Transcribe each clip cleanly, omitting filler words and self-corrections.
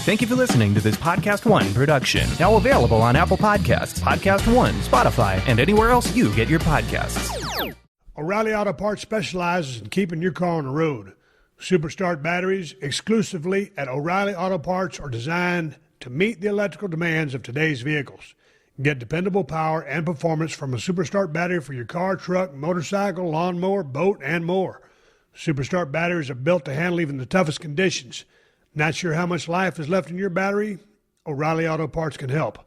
Thank you for listening to this Podcast One production. Now available on Apple Podcasts, Podcast One, Spotify, and anywhere else you get your podcasts. O'Reilly Auto Parts specializes in keeping your car on the road. Superstart batteries exclusively at O'Reilly Auto Parts are designed to meet the electrical demands of today's vehicles. Get dependable power and performance from a Superstart battery for your car, truck, motorcycle, lawnmower, boat, and more. Superstart batteries are built to handle even the toughest conditions. Not sure how much life is left in your battery? O'Reilly Auto Parts can help.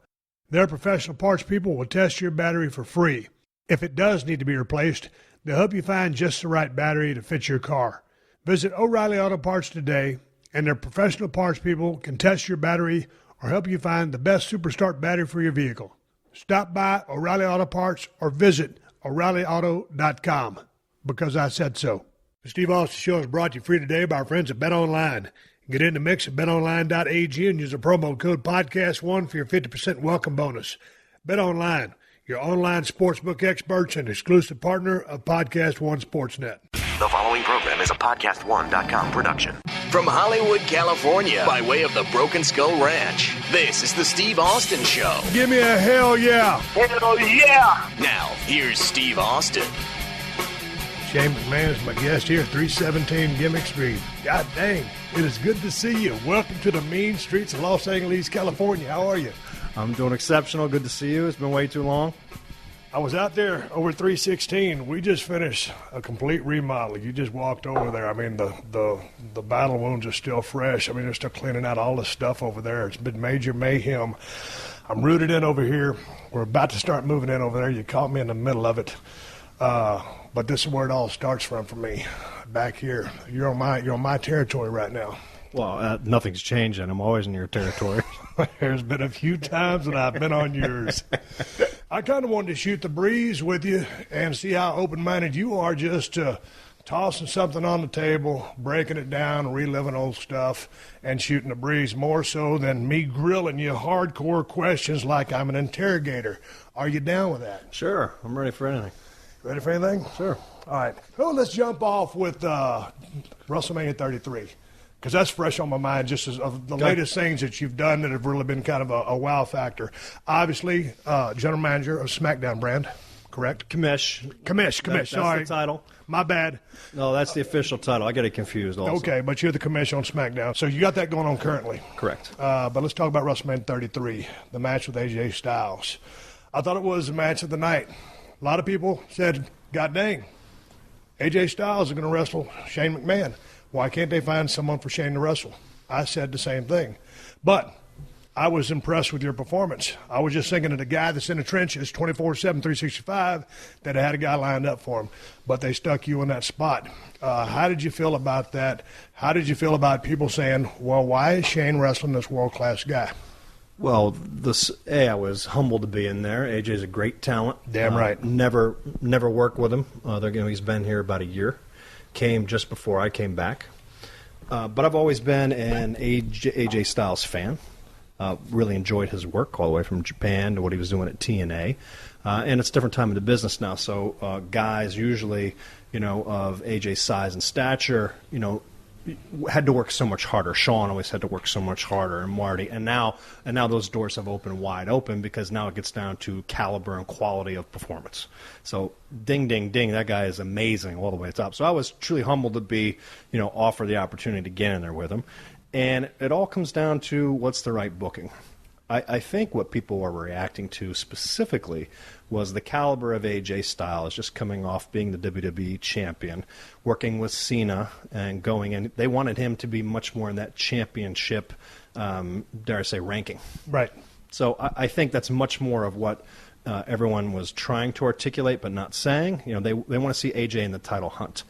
Their professional parts people will test your battery for free. If it does need to be replaced, they'll help you find just the right battery to fit your car. Visit O'Reilly Auto Parts today, and their professional parts people can test your battery or help you find the best Superstart battery for your vehicle. Stop by O'Reilly Auto Parts or visit O'ReillyAuto.com, because I said so. The Steve Austin Show is brought to you free today by our friends at BetOnline. Get in the mix at betonline.ag and use the promo code PODCAST1 for your 50% welcome bonus. BetOnline, your online sportsbook experts and exclusive partner of Podcast One Sportsnet. The following program is a PodcastOne.com production. From Hollywood, California, by way of the Broken Skull Ranch, this is the Steve Austin Show. Give me a hell yeah. Hell yeah. Now, here's Steve Austin. Shane McMahon is my guest here, 317 Gimmick Street. God dang, it is good to see you. Welcome to the mean streets of Los Angeles, California. How are you? I'm doing exceptional. Good to see you. It's been way too long. I was out there over 316. We just finished a complete remodel. You just walked over there. I mean, the battle wounds are still fresh. I mean, they're still cleaning out all the stuff over there. It's been major mayhem. I'm rooted in over here. We're about to start moving in over there. You caught me in the middle of it. But this is where it all starts from for me. Back here. You're on my territory right now. Well, nothing's changing. I'm always in your territory. There's been a few times that I've been on yours. I kind of wanted to shoot the breeze with you and see how open-minded you are, just tossing something on the table, breaking it down, reliving old stuff, and shooting the breeze, more so than me grilling you hardcore questions like I'm an interrogator. Are you down with that? Sure. I'm ready for anything. Ready for anything? Sure. All right. Well, let's jump off with WrestleMania 33. Because that's fresh on my mind, just as of the latest things that you've done that have really been kind of a wow factor. Obviously, general manager of SmackDown brand, correct? Commish. That's Sorry. The title. My bad. No, that's the official title. I get it confused also. Okay, but you're the commish on SmackDown. So you got that going on currently. Correct. But let's talk about WrestleMania 33, the match with AJ Styles. I thought it was the match of the night. A lot of people said, God dang, AJ Styles is going to wrestle Shane McMahon. Why can't they find someone for Shane to wrestle? I said the same thing. But I was impressed with your performance. I was just thinking of the guy that's in the trenches 24/7, 365, that had a guy lined up for him. But they stuck you in that spot. How did you feel about that? How did you feel about people saying, well, why is Shane wrestling this world-class guy? Well, I was humbled to be in there. AJ's a great talent. Damn right. Never worked with him. He's been here about a year. Came just before I came back. But I've always been an AJ Styles fan. Really enjoyed his work all the way from Japan to what he was doing at TNA. And it's a different time in the business now. So guys usually, of AJ's size and stature, had to work so much harder. Sean always had to work so much harder, and Marty. And now those doors have opened wide open, because now it gets down to caliber and quality of performance. So ding, ding, ding, that guy is amazing all the way top. So I was truly humbled to be, offered the opportunity to get in there with him. And it all comes down to what's the right booking. I think what people were reacting to specifically was the caliber of AJ Styles, just coming off being the WWE champion, working with Cena and going in. They wanted him to be much more in that championship, dare I say, ranking. Right. So I think that's much more of what everyone was trying to articulate but not saying. They want to see AJ in the title hunt.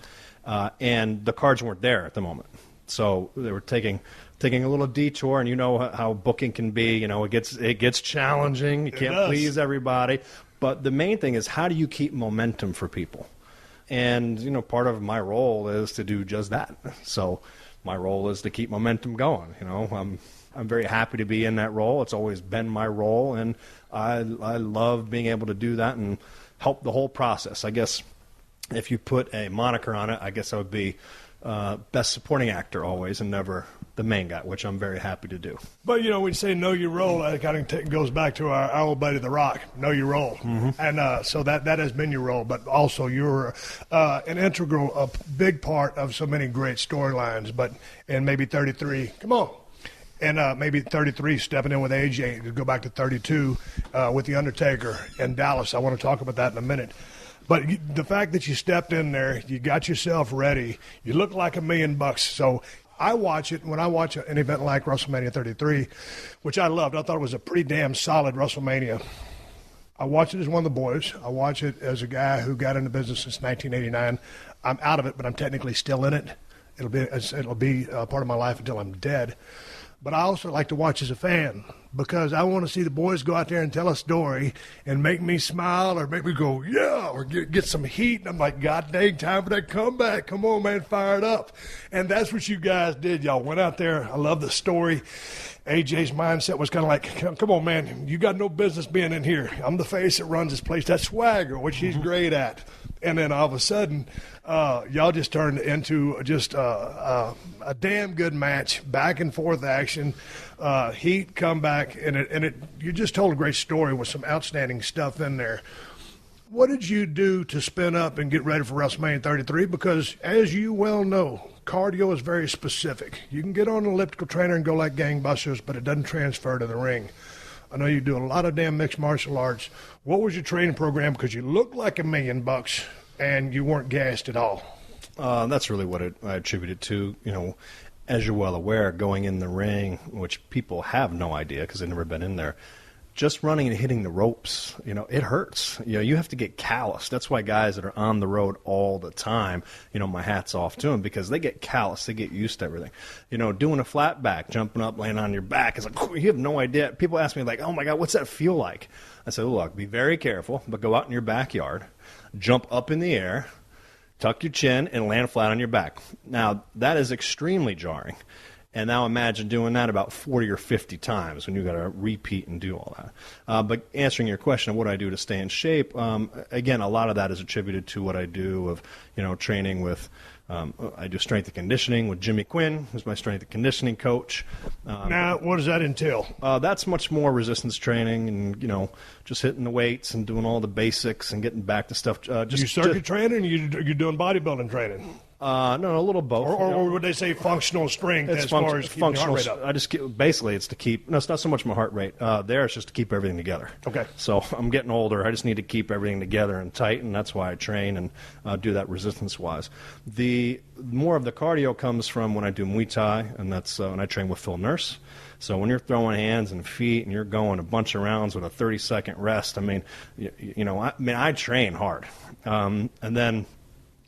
And the cards weren't there at the moment. So they were taking a little detour, and how booking can be. It gets challenging. You can't please everybody. But the main thing is, how do you keep momentum for people? And, part of my role is to do just that. So my role is to keep momentum going. I'm very happy to be in that role. It's always been my role, and I love being able to do that and help the whole process. I guess if you put a moniker on it, I guess I would be best supporting actor always, and never the main guy, which I'm very happy to do. But, when you say know your role, that kind of goes back to our old buddy The Rock, know your role. And so that has been your role, but also you're an integral, a big part of so many great storylines. But in maybe 33, come on. And maybe 33, stepping in with AJ, to go back to 32 with The Undertaker in Dallas. I want to talk about that in a minute. But the fact that you stepped in there, you got yourself ready, you look like $1 million. So I watch it, when I watch an event like WrestleMania 33, which I loved. I thought it was a pretty damn solid WrestleMania. I watch it as one of the boys. I watch it as a guy who got into business since 1989. I'm out of it, but I'm technically still in it. It'll be part of my life until I'm dead. But I also like to watch as a fan because I want to see the boys go out there and tell a story and make me smile or make me go, yeah, or get some heat. And I'm like, God dang, time for that comeback. Come on, man, fire it up. And that's what you guys did. Y'all went out there. I love the story. AJ's mindset was kind of like, come on, man, you got no business being in here. I'm the face that runs this place. That's swagger, which he's great at. And then all of a sudden, y'all just turned into just a damn good match, back and forth action, heat, comeback, and you just told a great story with some outstanding stuff in there. What did you do to spin up and get ready for WrestleMania 33? Because as you well know, cardio is very specific. You can get on an elliptical trainer and go like gangbusters, but it doesn't transfer to the ring. I know you do a lot of damn mixed martial arts. What was your training program? Because you looked like $1 million and you weren't gassed at all. That's really what I attribute it to. As you're well aware, going in the ring, which people have no idea because they've never been in there, just running and hitting the ropes, it hurts. You have to get callous. That's why guys that are on the road all the time, my hat's off to them because they get callous. They get used to everything. Doing a flat back, jumping up, laying on your back, is like, you have no idea. People ask me, like, oh, my God, what's that feel like? I say, look, be very careful, but go out in your backyard, jump up in the air, tuck your chin, and land flat on your back. Now, that is extremely jarring. And now imagine doing that about 40 or 50 times when you got to repeat and do all that. But answering your question of what I do to stay in shape, again, a lot of that is attributed to what I do of, training with, I do strength and conditioning with Jimmy Quinn, who's my strength and conditioning coach. Now, what does that entail? That's much more resistance training and, just hitting the weights and doing all the basics and getting back to stuff. You circuit training or you're doing bodybuilding training? No, a little both. Or would they say functional strength as far as keeping your heart rate up? Basically, it's to keep. No, it's not so much my heart rate. It's just to keep everything together. Okay. So I'm getting older. I just need to keep everything together and tight, and that's why I train and do that resistance-wise. The more of the cardio comes from when I do Muay Thai, and that's when I train with Phil Nurse. So when you're throwing hands and feet and you're going a bunch of rounds with a 30-second rest, I train hard, and then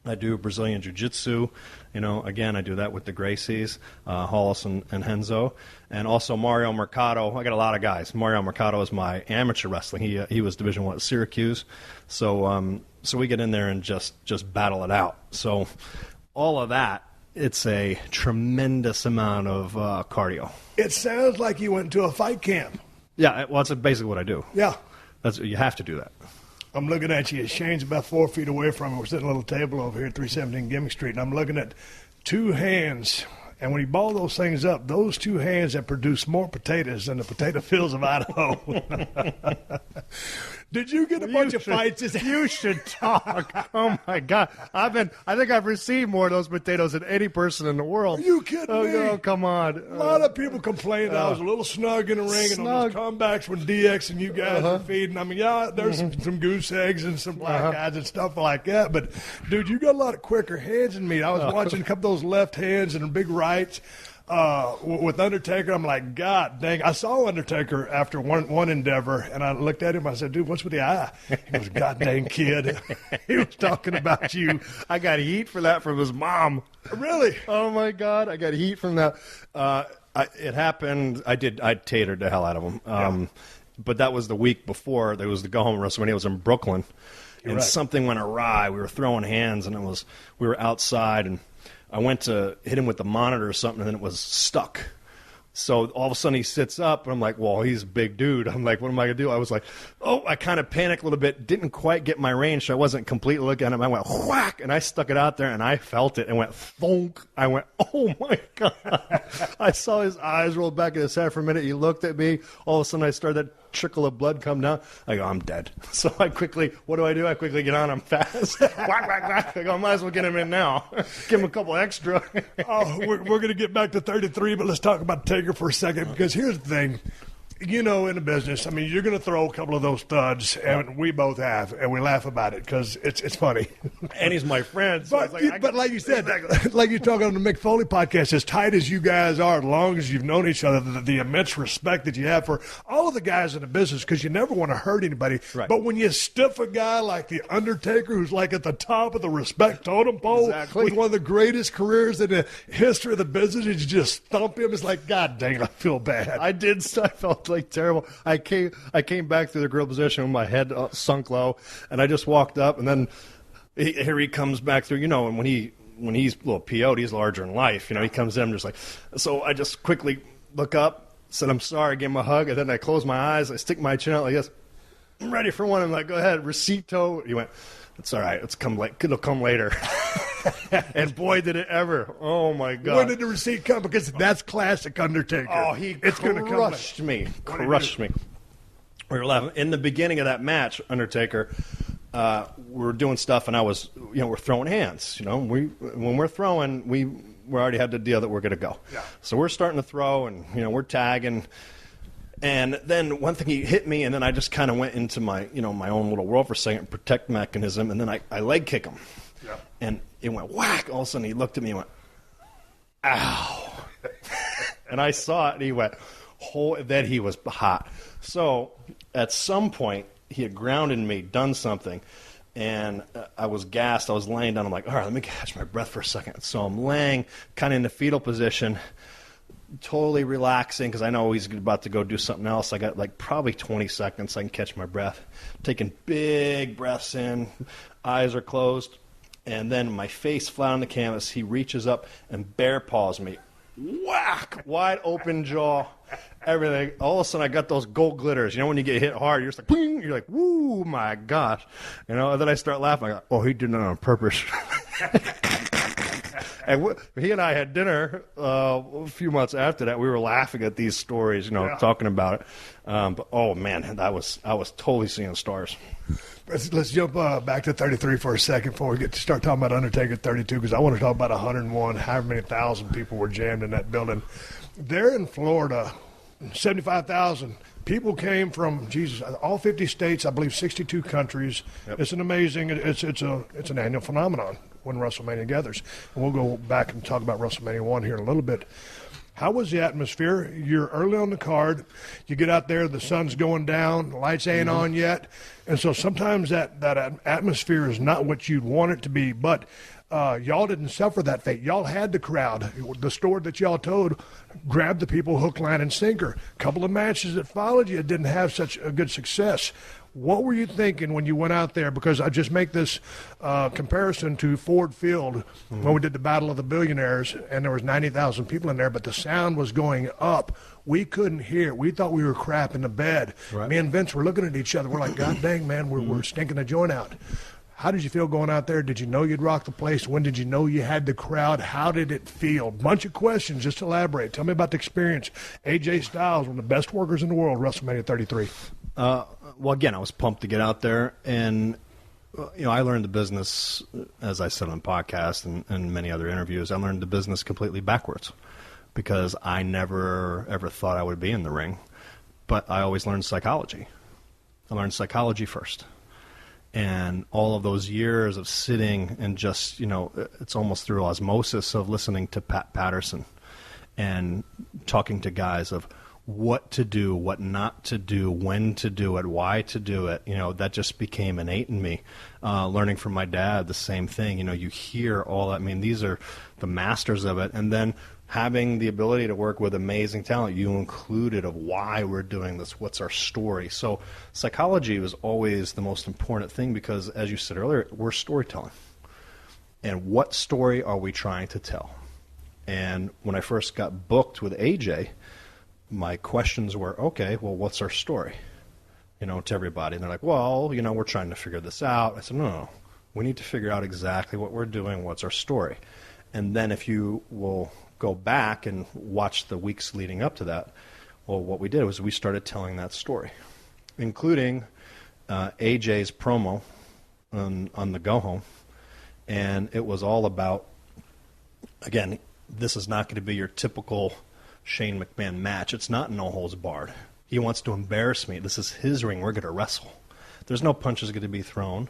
I do Brazilian Jiu-Jitsu. Again, I do that with the Gracies, Hollis and Henzo. And also Mario Mercado. I got a lot of guys. Mario Mercado is my amateur wrestling. He was Division I at Syracuse. So we get in there and just battle it out. So all of that, it's a tremendous amount of cardio. It sounds like you went to a fight camp. Yeah, well, that's basically what I do. Yeah. You have to do that. I'm looking at you. Shane's about 4 feet away from me. We're sitting at a little table over here at 317 Gimmick Street, and I'm looking at two hands. And when you ball those things up, those two hands have produced more potatoes than the potato fields of Idaho. Did you get a bunch of fights? You should talk. Oh, my God. I think I've received more of those potatoes than any person in the world. Are you kidding me? Oh, come on. A lot of people complained that I was a little snug in the ring and on those comebacks when DX and you guys were feeding. There's some goose eggs and some black eyes and stuff like that. But, dude, you got a lot of quicker hands than me. I was watching a couple of those left hands and a big rights. With Undertaker, I'm like, God dang. I saw Undertaker after one endeavor, and I looked at him. I said, dude, what's with the eye? He goes, God dang kid. He was talking about you. I got heat for that from his mom. Really? Oh, my God. I got heat from that. It happened. I tatered the hell out of him. But that was the week before. There was the go-home WrestleMania. It was in Brooklyn. And something went awry. We were throwing hands, and we were outside, and I went to hit him with the monitor or something, and then it was stuck. So all of a sudden he sits up, and I'm like, well, he's a big dude. I'm like, what am I going to do? I was like, oh, I kind of panicked a little bit, didn't quite get my range, so I wasn't completely looking at him. I went whack, and I stuck it out there, and I felt it, and went thunk. I went, oh, my God. I saw his eyes roll back in his head for a minute. He looked at me. All of a sudden I started that trickle of blood come down. I go, I'm dead. So I quickly, what do? I quickly get on him fast. Whack, whack, whack. I go, I might as well get him in now. Give him a couple extra. We're going to get back to 33, but let's talk about Taker for a second, because here's the thing. You know, in the business, I mean, you're going to throw a couple of those thuds, and we both have, and we laugh about it because it's funny. And he's my friend. So but like you said, like you're talking on the Mick Foley podcast, as tight as you guys are, as long as you've known each other, the immense respect that you have for all of the guys in the business, because you never want to hurt anybody. Right. But when you stiff a guy like The Undertaker, who's like at the top of the respect totem pole, with one of the greatest careers in the history of the business, and you just thump him, it's like, God dang it, I feel bad. I felt like terrible. I came back through the grill position with my head sunk low, and I just walked up, and then here he comes back through, and when he's a little PO'd, he's larger than life. He comes in, I'm just like, so I just quickly look up, said, I'm sorry, gave him a hug, and then I close my eyes, I stick my chin out like this. I'm ready for one. I'm like, go ahead, recito. He went, it's all right, it'll come later. And boy, did it ever. Oh, my God. When did the receipt come? Because that's classic Undertaker. Oh, it's crushed me. Crushed me. We were laughing. In the beginning of that match, Undertaker, we were doing stuff, and I was, we're throwing hands. When we're throwing, we already had the deal that we're going to go. Yeah. So we're starting to throw, and, we're tagging. And then one thing, he hit me, and then I just kind of went into my, my own little world for a second, protect mechanism, and then I leg kick him. Yeah. And it went whack. All of a sudden, he looked at me and went, ow. And I saw it, and he went, then he was hot. So at some point, he had grounded me, done something, and I was gassed. I was laying down. I'm like, all right, let me catch my breath for a second. So I'm laying kind of in the fetal position, totally relaxing, because I know he's about to go do something else. I got like probably 20 seconds so I can catch my breath. Taking big breaths in, eyes are closed, and then my face flat on the canvas. He reaches up and bear paws me. Whack! Wide open jaw, everything. All of a sudden, I got those gold glitters. When you get hit hard, you're just like, ping! You're like, woo, my gosh. And then I start laughing. I go, oh, he did that on purpose. And he and I had dinner a few months after that. We were laughing at these stories, talking about it. But oh man, I was totally seeing stars. Let's jump back to 33 for a second before we start talking about Undertaker 32, because I want to talk about 101, however many thousand people were jammed in that building. There in Florida, 75,000 people came from, all 50 states, I believe 62 countries. Yep. It's an amazing, it's an annual phenomenon when WrestleMania gathers. And we'll go back and talk about WrestleMania 1 here in a little bit. How was the atmosphere? You're early on the card. You get out there, the sun's going down, the lights ain't on yet. And so sometimes that atmosphere is not what you'd want it to be. But y'all didn't suffer that fate. Y'all had the crowd. The story that y'all told grabbed the people hook, line, and sinker. A couple of matches that followed you didn't have such a good success. What were you thinking when you went out there? Because I just make this comparison to Ford Field when we did the Battle of the Billionaires, and there was 90,000 people in there, but the sound was going up. We couldn't hear it. We thought we were crap in the bed. Right. Me and Vince were looking at each other. We're like, God dang, man, we're stinking the joint out. How did you feel going out there? Did you know you'd rock the place? When did you know you had the crowd? How did it feel? Bunch of questions. Just elaborate. Tell me about the experience. AJ Styles, one of the best workers in the world, WrestleMania 33. Well, again, I was pumped to get out there, and I learned the business, as I said on the podcast and many other interviews, I learned the business completely backwards because I never ever thought I would be in the ring, but I always learned psychology. I learned psychology first. And all of those years of sitting and just, it's almost through osmosis of listening to Pat Patterson and talking to guys of what to do, what not to do, when to do it, why to do it. That just became innate in me. Learning from my dad, the same thing. You hear all that. I mean, these are the masters of it. And then having the ability to work with amazing talent, you included, of why we're doing this, what's our story. So psychology was always the most important thing because, as you said earlier, we're storytelling. And what story are we trying to tell? And when I first got booked with AJ, my questions were, okay, well, what's our story? To everybody. And they're like, well, we're trying to figure this out. I said, no. We need to figure out exactly what we're doing, what's our story. And then if you will go back and watch the weeks leading up to that, well, what we did was we started telling that story, including AJ's promo on the go home. And it was all about, again, this is not going to be your typical Shane McMahon match. It's not no holds barred. He wants to embarrass me. This is his ring. We're going to wrestle. There's no punches going to be thrown.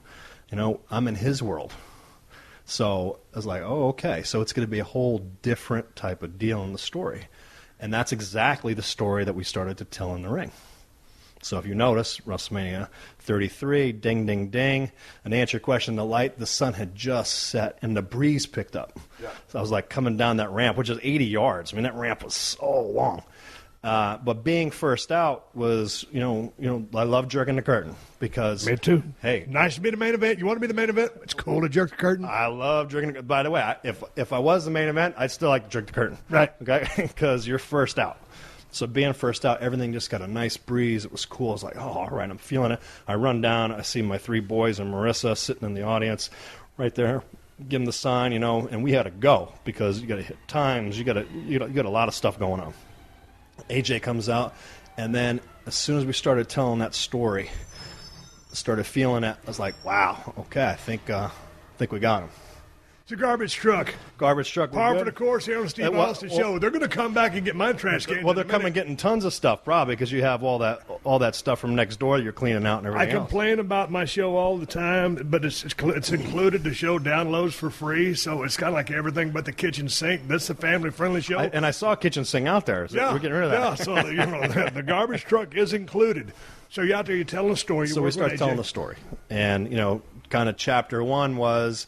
I'm in his world. So I was like, oh, okay. So it's going to be a whole different type of deal in the story. And that's exactly the story that we started to tell in the ring. So if you notice, WrestleMania 33, ding, ding, ding. And to answer your question, the sun had just set and the breeze picked up. Yeah. So I was like coming down that ramp, which is 80 yards. I mean, that ramp was so long. But being first out was, I love jerking the curtain because... Me too. Hey. Nice to be the main event. You want to be the main event? It's cool to jerk the curtain. I love jerking the curtain. By the way, if I was the main event, I'd still like to jerk the curtain. Right. Okay? Because you're first out. So being first out, everything just got a nice breeze. It was cool. I was like, oh, all right, I'm feeling it. I run down. I see my 3 boys and Marissa sitting in the audience right there. Give them the sign, and we had to go because you got to hit times. You got a lot of stuff going on. AJ comes out, and then as soon as we started telling that story, started feeling it, I was like, wow, okay, I think we got him. It's a garbage truck. Garbage truck. Par for the course here on the Steve Austin Show. They're going to come back and get my trash can. Well, they're coming getting tons of stuff probably because you have all that stuff from next door you're cleaning out and everything else. I complain about my show all the time, but it's included. The show downloads for free, so it's kind of like everything but the kitchen sink. This is a family-friendly show. And I saw a kitchen sink out there. So we're getting rid of that. Yeah, so the garbage truck is included. So you're out there, you're telling a story. So we start telling the story. And, kind of chapter 1 was,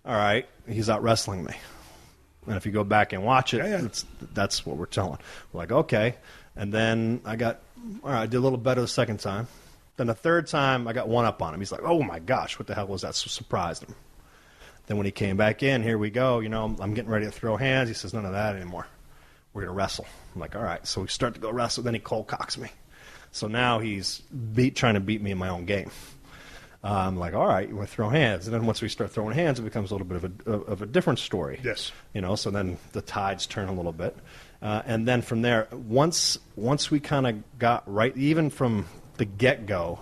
all right, he's out wrestling me. And if you go back and watch it, that's what we're telling. We're like, okay. And then I did a little better the second time. Then the third time, I got one up on him. He's like, oh, my gosh, what the hell was that? So surprised him. Then when he came back in, here we go. I'm getting ready to throw hands. He says, none of that anymore. We're going to wrestle. I'm like, all right. So we start to go wrestle. Then he cold cocks me. So now he's trying to beat me in my own game. I'm like, all right, you want to throw hands. And then once we start throwing hands, it becomes a little bit of a different story. Yes. So then the tides turn a little bit. And then from there, once we kind of got right, even from the get-go,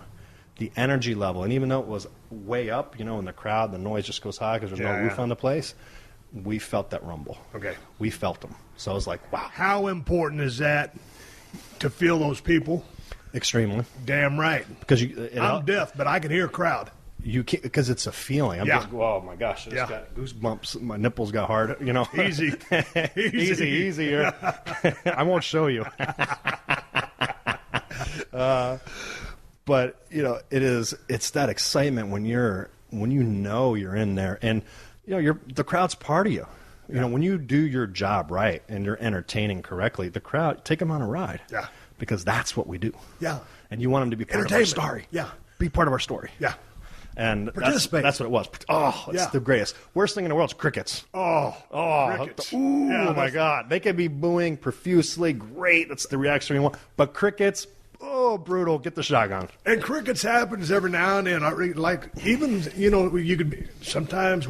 the energy level, and even though it was way up, in the crowd, the noise just goes high because there's no roof on the place, we felt that rumble. Okay. We felt them. So I was like, wow. How important is that to feel those people? Extremely. Damn right. Because I'm deaf, but I can hear a crowd. You can't, because it's a feeling. I'm just, oh my gosh, I just got goosebumps. My nipples got hard. Easy, easy here. I won't show you. But it's that excitement when you're in there, and the crowd's part of you. When you do your job right and you're entertaining correctly, the crowd, take them on a ride. Yeah. Because that's what we do. Yeah. And you want them to be part of our story. Yeah. Be part of our story. Yeah. And participate. That's what it was. Oh, it's the greatest. Worst thing in the world is crickets. Oh, crickets. Oh my God. They can be booing profusely. Great. That's the reaction we want. But crickets, brutal. Get the shotgun. And crickets happens every now and then. You could be sometimes,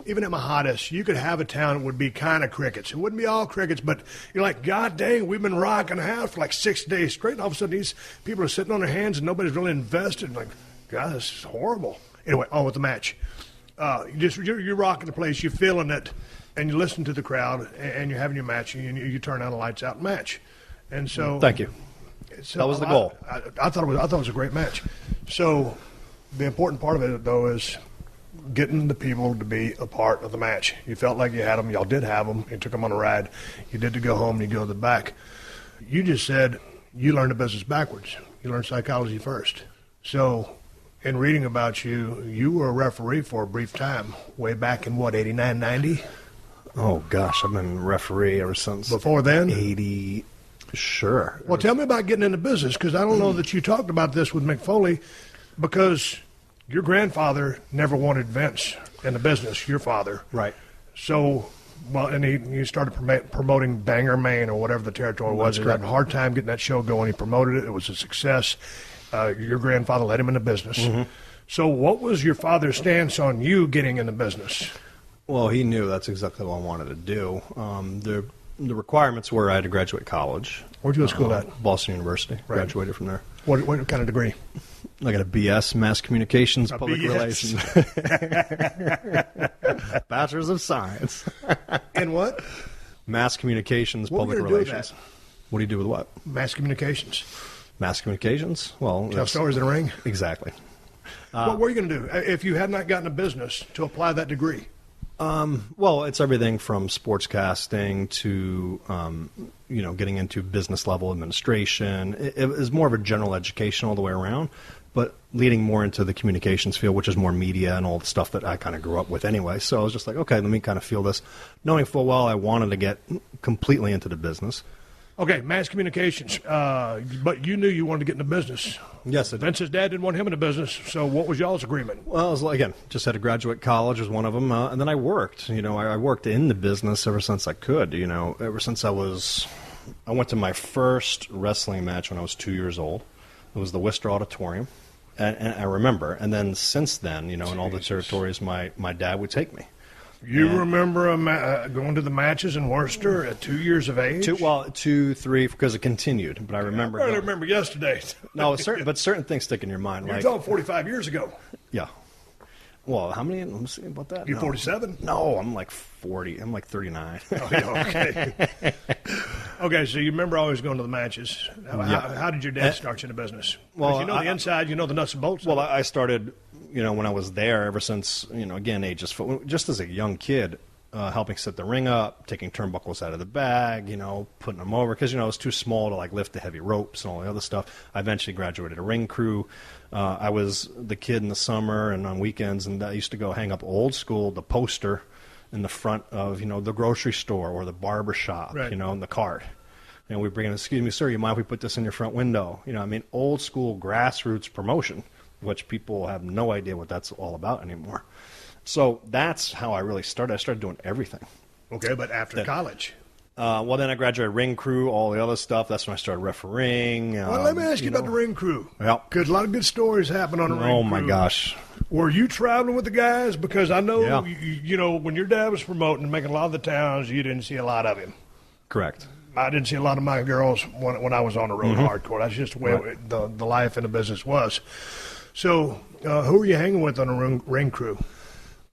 even at my hottest, you could have a town that would be kind of crickets. It wouldn't be all crickets, but you're like, God dang, we've been rocking the house for like 6 days straight, and all of a sudden these people are sitting on their hands and nobody's really invested. And like, God, this is horrible. Anyway, on with the match. You're rocking the place, you're feeling it, and you listen to the crowd, and you're having your match, and you turn on the lights out and match. And so, thank you. So that was the goal. I thought it was a great match. So the important part of it, though, is getting the people to be a part of the match. You felt like you had them. Y'all did have them. You took them on a ride. You did to go home, and you go to the back. You just said you learned the business backwards. You learned psychology first. So in reading about you, you were a referee for a brief time, way back in, 89, 90? Oh, gosh, I've been a referee ever since. Before then? 80, sure. Well, tell me about getting into business, because I don't know that you talked about this with McFoley, because your grandfather never wanted Vince in the business, your father. Right. So Well, and you started promoting Bangor, Maine, or whatever the territory was. He had a hard time getting that show going. He promoted it. It was a success. Your grandfather led him into business. Mm-hmm. So what was your father's stance on you getting into business? Well, he knew that's exactly what I wanted to do. The requirements were I had to graduate college. Where'd you go to school at? Boston University. Right. Graduated from there. What kind of degree? I got a BS, Mass Communications, Public Relations. Bachelor's of Science. In what? Mass Communications, Public Relations. What do you do with what? Mass Communications. Mass Communications? Well, tell stories in a ring? Exactly. What were you going to do if you had not gotten a business to apply that degree? Well, it's everything from sportscasting to, getting into business level administration. It was more of a general education all the way around, but leading more into the communications field, which is more media and all the stuff that I kind of grew up with anyway. So I was just like, okay, let me kind of feel this, knowing full well I wanted to get completely into the business. Okay, mass communications. But you knew you wanted to get into business. Yes. Vince's dad didn't want him in the business, so what was y'all's agreement? Well, I was, again, just had to graduate college was one of them, and then I worked. I worked in the business ever since I could, ever since I went to my first wrestling match when I was 2 years old. It was the Worcester Auditorium, and I remember. And then since then, in all the territories, my dad would take me. You remember going to the matches in Worcester at 2 years of age? 2, 3, because it continued. But I remember. I remember yesterday. No, but certain things stick in your mind. You're talking 45 years ago. Yeah. Well, how many? Let me see about that. You're 47? No, I'm like 40. I'm like 39. Oh, yeah, okay. Okay, so you remember always going to the matches. How did your dad start you in the business? Well, you know the inside, you know the nuts and bolts. Well, I started, when I was there ever since, again, just as a young kid, helping set the ring up, taking turnbuckles out of the bag, putting them over. Because, I was too small to, lift the heavy ropes and all the other stuff. I eventually graduated a ring crew. I was the kid in the summer and on weekends, and I used to go hang up old school, the poster in the front of, the grocery store or the barber shop, right. In the cart. And we bring in, excuse me, sir, you mind if we put this in your front window? Old school grassroots promotion, which people have no idea what that's all about anymore. So that's how I really started. I started doing everything. Okay, but after college? Well, then I graduated ring crew, all the other stuff. That's when I started refereeing. Well, let me ask you about the ring crew. Yeah. Because a lot of good stories happen on the ring crew. Oh, my gosh. Were you traveling with the guys? Because I know, when your dad was promoting and making a lot of the towns, you didn't see a lot of him. Correct. I didn't see a lot of my girls when I was on the road hardcore. That's just the way the life in the business was. So who were you hanging with on the ring crew?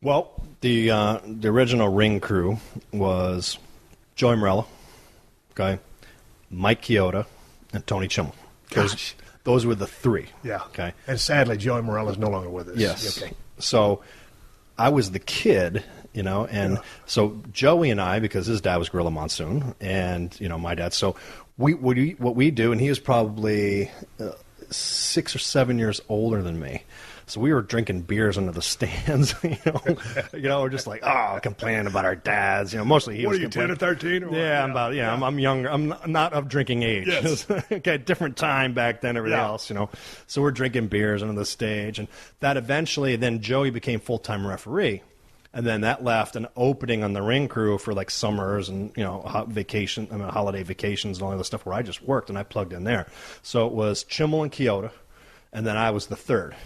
Well, the original ring crew was Joey Morella, okay, Mike Chioda, and Tony Chimmel. Those were the three. Yeah. Okay. And sadly, Joey Morella is no longer with us. Yes. Okay. So I was the kid, so Joey and I, because his dad was Gorilla Monsoon, and my dad. So what we do, and he was probably 6 or 7 years older than me. So we were drinking beers under the stands, we're just like, complaining about our dads, mostly he was. What are you, 10 or 13? Or yeah, I'm younger. I'm not of drinking age. Yes. Okay, different time back then, everything else, So we're drinking beers under the stage, and that eventually, then Joey became full-time referee. And then that left an opening on the ring crew for summers and holiday vacations and all that stuff where I just worked and I plugged in there. So it was Chimmel and Chioda, and then I was the third.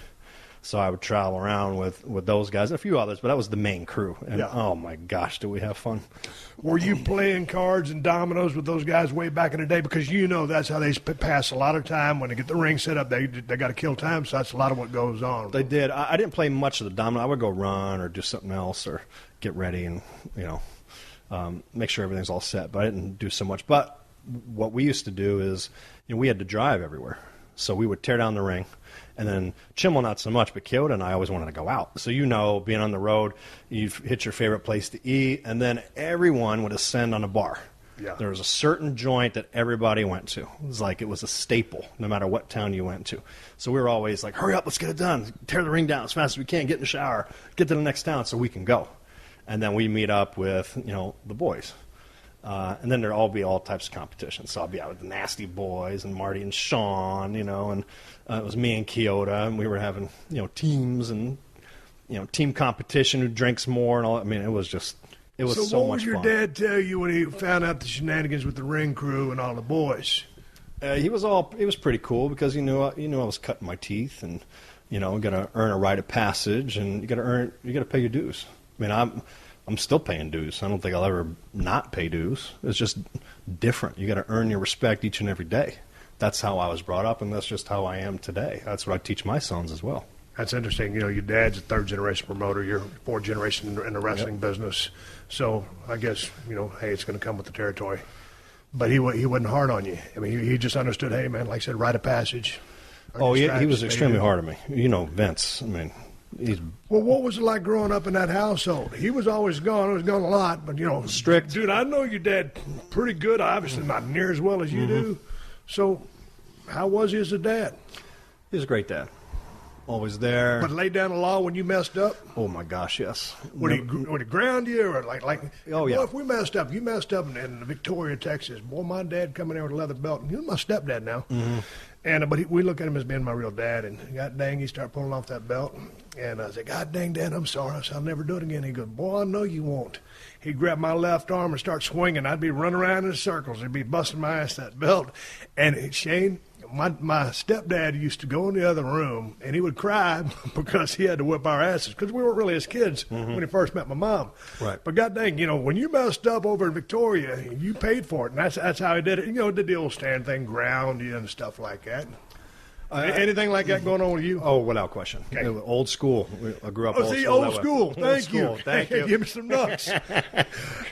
So I would travel around with those guys and a few others, but that was the main crew. And oh my gosh, did we have fun! Were you playing cards and dominoes with those guys way back in the day? Because that's how they pass a lot of time when they get the ring set up. They got to kill time, so that's a lot of what goes on. They did. I didn't play much of the domino. I would go run or do something else or get ready and make sure everything's all set. But I didn't do so much. But what we used to do is we had to drive everywhere, so we would tear down the ring. And then Chimmel, not so much, but Chioda and I always wanted to go out. So being on the road, you've hit your favorite place to eat, and then everyone would ascend on a bar. Yeah. There was a certain joint that everybody went to. It was a staple, no matter what town you went to. So we were always like, hurry up, let's get it done. Tear the ring down as fast as we can, get in the shower, get to the next town so we can go. And then we meet up with, the boys. And then there'll all be all types of competitions. So I'll be out with the Nasty Boys and Marty and Sean, and it was me and Chioda, and we were having, teams and, team competition, who drinks more and all. I mean, it was just It was so so what much would your fun. dad tell you when he found out the shenanigans with the ring crew and all the boys? He was pretty cool because he knew I was cutting my teeth and got to earn a rite of passage and you got to pay your dues. I mean, I'm still paying dues. I don't think I'll ever not pay dues. It's just different. You got to earn your respect each and every day. That's how I was brought up, and that's just how I am today. That's what I teach my sons as well. That's interesting. Your dad's a third-generation promoter. You're fourth generation in the wrestling business. So I guess, hey, it's going to come with the territory. But he wasn't hard on you. I mean, he just understood, hey, man, like I said, rite of passage. He was extremely hard on me. Vince, I mean, he's... Well, what was it like growing up in that household? He was always gone. He was gone a lot, but, strict. Dude, I know your dad pretty good, obviously not near as well as you do. So how was he as a dad? He was a great dad. Always there. But laid down the law when you messed up? Oh, my gosh, yes. Would he ground you or like? Oh, yeah. Boy, if we messed up, you messed up in Victoria, Texas. Boy, my dad coming there with a leather belt. You're my stepdad now. Mm-hmm. And but we look at him as being my real dad. And God dang, he started pulling off that belt. And I said, God dang, Dad, I'm sorry. I said, I'll never do it again. He goes, boy, I know you won't. He'd grab my left arm and start swinging. I'd be running around in circles. He'd be busting my ass, that belt. And Shane, my stepdad used to go in the other room, and he would cry because he had to whip our asses because we weren't really his kids when he first met my mom. Right. But God dang, when you messed up over in Victoria, you paid for it, and that's how he did it. Did the old stand thing, ground you and stuff like that. Anything like that going on with you? Oh, without question. Okay. Old school. I grew up old school. Thank you. Old school. Thank you. Give me some nuts.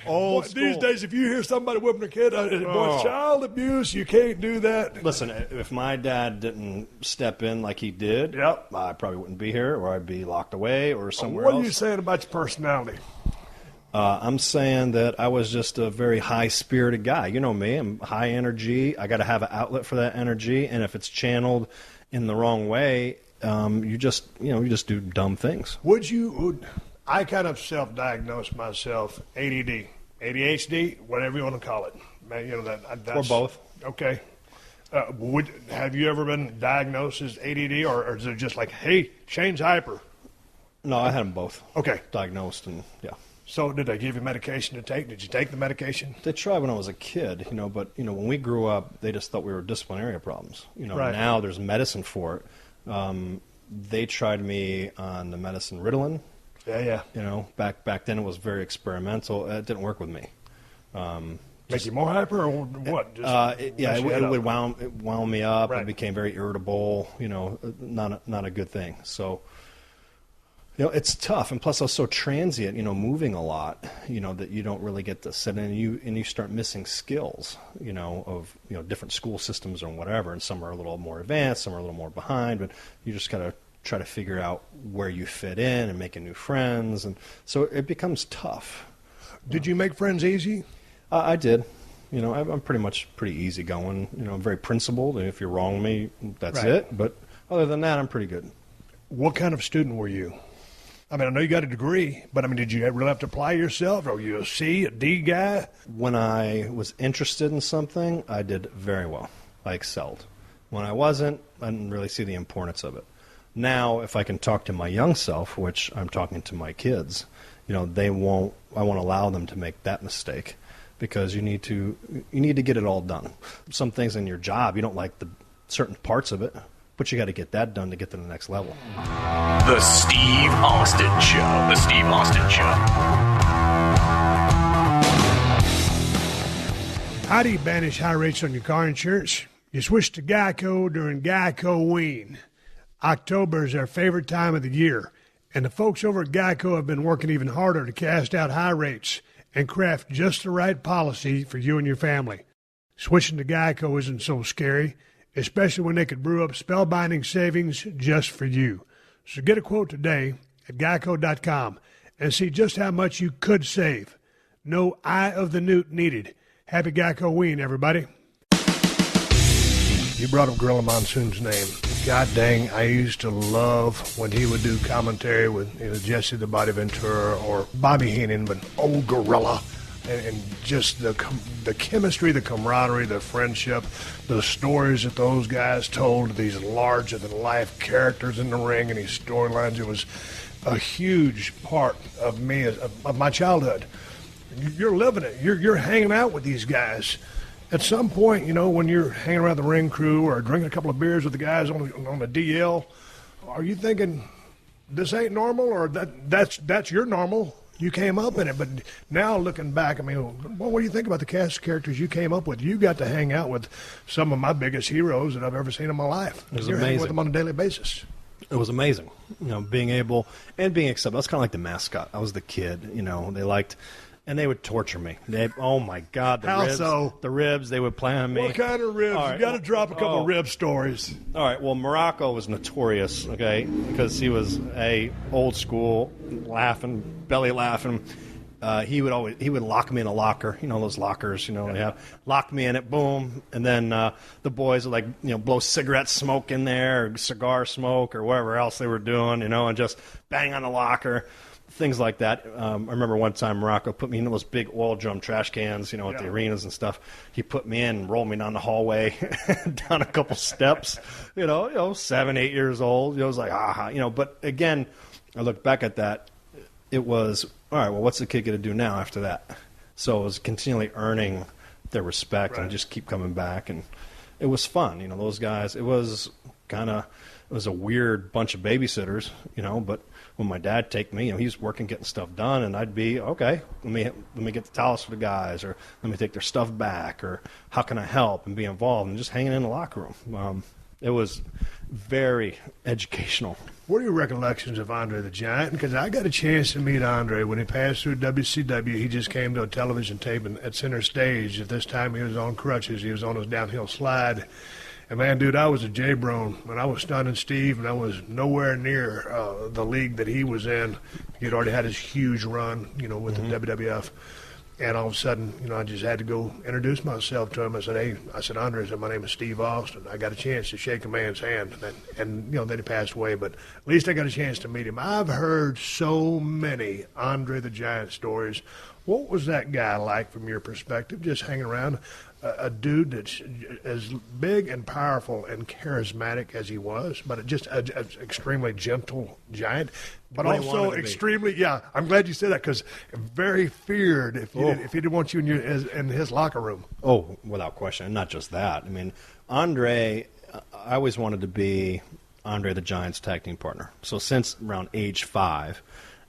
Old Boy, school. these days, if you hear somebody whipping a kid, boy, child abuse, you can't do that. Listen, if my dad didn't step in like he did, Yep. I probably wouldn't be here, or I'd be locked away or somewhere What else. are you saying about your personality? I'm saying that I was just a very high-spirited guy. You know me. I'm high energy. I got to have an outlet for that energy, and if it's channeled in the wrong way, you just do dumb things. I kind of self-diagnosed myself ADD, ADHD, whatever you want to call it. Or both. Okay. Have you ever been diagnosed as ADD, or is it just like, hey, Shane's hyper? No, I had them both. Okay. Diagnosed, and yeah. So did they give you medication to take? Did you take the medication? They tried when I was a kid, but when we grew up, they just thought we were disciplinary problems. Right. Now there's medicine for it. They tried me on the medicine Ritalin. Yeah. Back then it was very experimental. It didn't work with me. Make you more hyper, or what? It wound me up. Right. I became very irritable. Not a good thing. So. It's tough, and plus I was so transient, moving a lot, that you don't really get to sit in, and you start missing skills, of different school systems or whatever, and some are a little more advanced, some are a little more behind, but you just gotta try to figure out where you fit in and making new friends, and so it becomes tough. Did you make friends easy? I did. I'm pretty easygoing. I'm very principled, and if you wrong me, that's Right. it. But other than that, I'm pretty good. What kind of student were you? I mean, I know you got a degree, but did you really have to apply yourself? Or were you a C, a D guy? When I was interested in something, I did very well. I excelled. When I wasn't, I didn't really see the importance of it. Now, if I can talk to my young self, which I'm talking to my kids, I won't allow them to make that mistake, because you need to get it all done. Some things in your job, you don't like the certain parts of it, but you got to get that done to get to the next level. The Steve Austin Show. The Steve Austin Show. How do you banish high rates on your car insurance? You switch to Geico during Geico-ween. October is their favorite time of the year, and the folks over at Geico have been working even harder to cast out high rates and craft just the right policy for you and your family. Switching to Geico isn't so scary, especially when they could brew up spellbinding savings just for you. So get a quote today at geico.com and see just how much you could save. No eye of the newt needed. Happy Geico-ween, everybody. You brought up Gorilla Monsoon's name. God dang, I used to love when he would do commentary with Jesse the Body Ventura or Bobby Heenan, but old Gorilla. And just the chemistry, the camaraderie, the friendship, the stories that those guys told, these larger-than-life characters in the ring and these storylines. It was a huge part of me, of my childhood. you're living it. You're hanging out with these guys. At some point, when you're hanging around the ring crew or drinking a couple of beers with the guys on the DL, are you thinking this ain't normal, or that's your normal? You came up in it, but now looking back, I mean, what do you think about the cast of characters you came up with? You got to hang out with some of my biggest heroes that I've ever seen in my life. It was You're amazing. hanging with them on a daily basis. It was amazing, being able and being accepted. I was kind of like the mascot. I was the kid, they liked, and they would torture me. Oh my God, How ribs, so? The ribs, they would play on me. What kind of ribs? Right. You got to drop a couple of rib stories. All right. Well, Morocco was notorious, okay, because he was old school, belly laughing. He would lock me in a locker, those lockers, they have, lock me in it, boom, and then the boys would blow cigarette smoke in there, or cigar smoke, or whatever else they were doing, and just bang on the locker, things like that. I remember one time Morocco put me in those big oil drum trash cans, at the arenas and stuff. He put me in and rolled me down the hallway, down a couple steps, 7, 8 years old. It was like, but again, I look back at that, it was, all right, well, what's the kid going to do now after that? So it was continually earning their respect and just keep coming back. And it was fun. Those guys, it was a weird bunch of babysitters, but when my dad take me, he was working, getting stuff done, and I'd be, okay, let me get the towels for the guys, or let me take their stuff back, or how can I help, and be involved, and just hanging in the locker room. It was very educational. What are your recollections of Andre the Giant? Because I got a chance to meet Andre when he passed through WCW. He just came to a television tape at Center Stage. At this time, he was on crutches. He was on his downhill slide. And, man, dude, I was a J-Brone when I was stunning Steve, and I was nowhere near the league that he was in. He'd already had his huge run, with the WWF. And all of a sudden, I just had to go introduce myself to him. I said, Andre, my name is Steve Austin. I got a chance to shake a man's hand. And then he passed away, but at least I got a chance to meet him. I've heard so many Andre the Giant stories. What was that guy like from your perspective, just hanging around? A dude that's as big and powerful and charismatic as he was, but just an extremely gentle giant, but also extremely, I'm glad you said that, because very feared if he didn't want you in his locker room. Oh, without question. And not just that. I mean, Andre, I always wanted to be Andre the Giant's tag team partner. So since around age 5,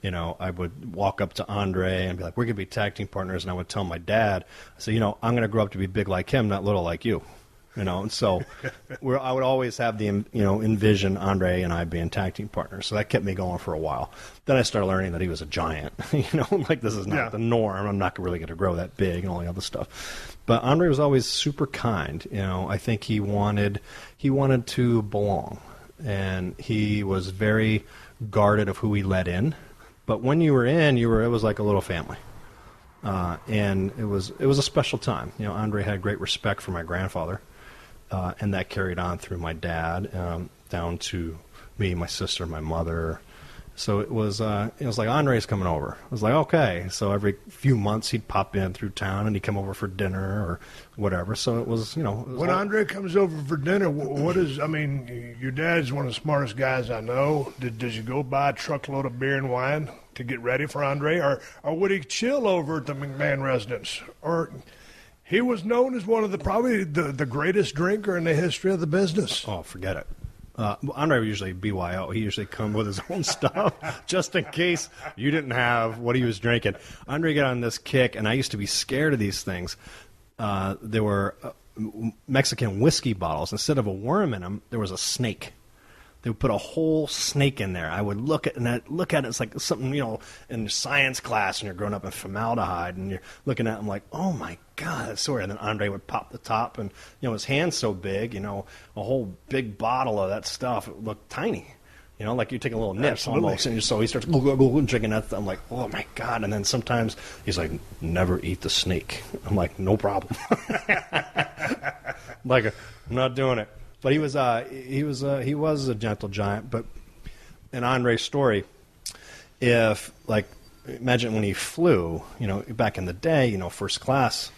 I would walk up to Andre and be like, we're going to be tag team partners. And I would tell my dad, I said, I'm going to grow up to be big like him, not little like you. And so I would always have envision Andre and I being tag team partners. So that kept me going for a while. Then I started learning that he was a giant. This is not the norm. I'm not really going to grow that big and all the other stuff. But Andre was always super kind. I think he wanted to belong. And he was very guarded of who he let in. But when you were in, it was like a little family. And it was a special time. Andre had great respect for my grandfather, and that carried on through my dad, down to me, my sister, my mother. So it was like, Andre's coming over. I was like, okay. So every few months he'd pop in through town and he'd come over for dinner or whatever. So it was, when Andre comes over for dinner, your dad's one of the smartest guys I know. Does you go buy a truckload of beer and wine to get ready for Andre, or would he chill over at the McMahon residence? Or he was known as one of probably the greatest drinker in the history of the business. Oh, forget it. Andre would usually BYO. He usually come with his own stuff just in case you didn't have what he was drinking. Andre got on this kick, and I used to be scared of these things. There were Mexican whiskey bottles. Instead of a worm in them, there was a snake. They would put a whole snake in there. I would look at it. It's like something, in science class, and you're growing up in formaldehyde, and you're looking at them like, oh, my God, that's so weird. And then Andre would pop the top, and, his hand's so big, a whole big bottle of that stuff. It looked tiny, like you're taking a little nips almost. And so he starts drinking that. I'm like, oh, my God. And then sometimes he's like, never eat the snake. I'm like, no problem. I'm not doing it. But he was a gentle giant. But in Andre's story, imagine when he flew, back in the day, first class,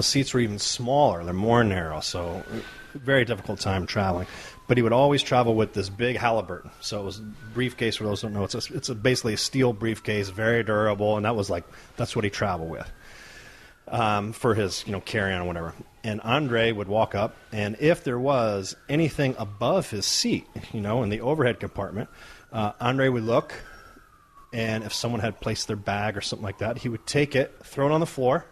seats were even smaller. They're more narrow. So very difficult time traveling. But he would always travel with this big Halliburton. So it was a briefcase, for those who don't know. It's basically a steel briefcase, very durable, and that's what he traveled with for his carry-on or whatever. And Andre would walk up, and if there was anything above his seat, in the overhead compartment, Andre would look, and if someone had placed their bag or something like that, he would take it, throw it on the floor,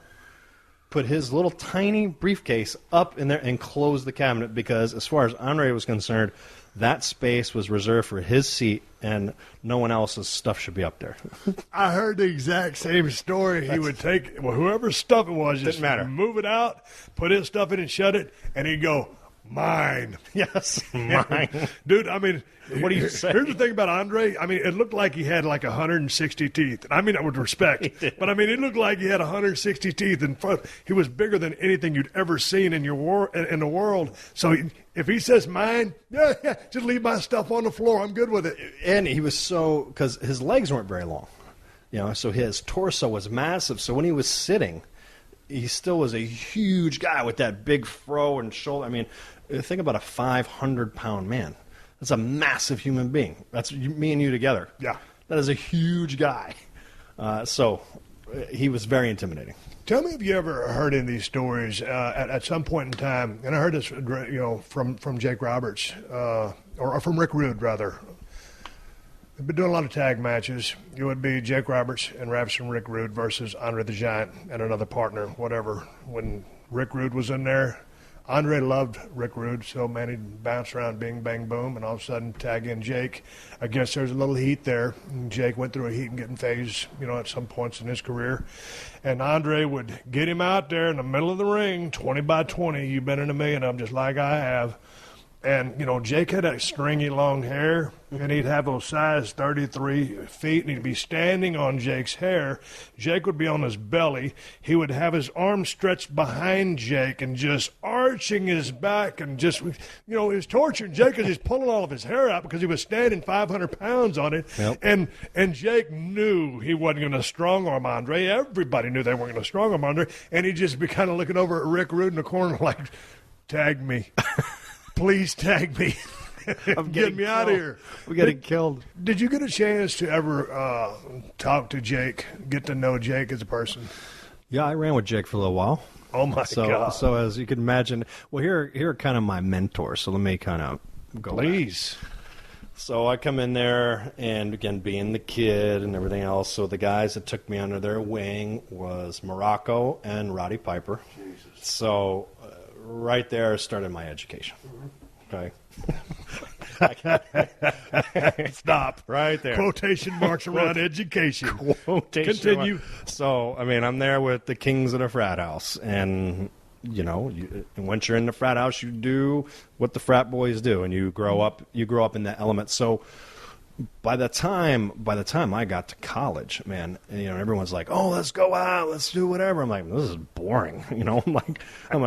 put his little tiny briefcase up in there and close the cabinet, because as far as Andre was concerned, that space was reserved for his seat and no one else's stuff should be up there. I heard the exact same story. He would take whoever's stuff it was, just move it out, put his stuff in and shut it, and he'd go, mine. Yes, mine. Dude, I mean, what do you say? Here's the thing about Andre. I mean, it looked like he had like 160 teeth. I mean that with respect. But I mean, it looked like he had 160 teeth in front. He was bigger than anything you'd ever seen in in the world. So if he says mine, yeah, just leave my stuff on the floor. I'm good with it. And he was because his legs weren't very long. So his torso was massive. So when he was sitting, he still was a huge guy with that big fro and shoulder. I mean, think about a 500-pound man. That's a massive human being. That's me and you together. Yeah. That is a huge guy. So he was very intimidating. Tell me if you ever heard any of these stories at some point in time, and I heard this, from Jake Roberts, or from Rick Rude, rather. They've been doing a lot of tag matches. It would be Jake Roberts and Ravishing Rick Rude versus Andre the Giant and another partner, whatever. When Rick Rude was in there, Andre loved Rick Rude, so man, he'd bounce around, bing, bang, boom, and all of a sudden tag in Jake. I guess there's a little heat there. And Jake went through a heat and getting phase, at some points in his career. And Andre would get him out there in the middle of the ring, 20 by 20. You've been in a million of them just like I have. And, Jake had that stringy long hair, and he'd have those size 33 feet, and he'd be standing on Jake's hair. Jake would be on his belly. He would have his arms stretched behind Jake and just arching his back and just, he was torturing Jake because he's pulling all of his hair out because he was standing 500 pounds on it. Yep. And Jake knew he wasn't going to strong-arm Andre. Everybody knew they weren't going to strong-arm Andre, and he'd just be kind of looking over at Rick Rude in the corner like, tag me. Please tag me. Get me out of here. We're getting killed. Did you get a chance to ever talk to Jake, get to know Jake as a person? Yeah, I ran with Jake for a little while. Oh, my God. So as you can imagine, well, here are kind of my mentors. So let me kind of go Please. back. So I come in there, and again, being the kid and everything else, so the guys that took me under their wing was Morocco and Roddy Piper. Jesus. So right there started my education. Okay. Stop. Right there. Quotation marks around education. Quotation Continue. mark. So, I mean, I'm there with the kings of the frat house. And, and once you're in the frat house, you do what the frat boys do. And you grow up in that element. So by the time I got to college, man, everyone's like, "Oh, let's go out, let's do whatever." I'm like, "This is boring," I'm like, I'm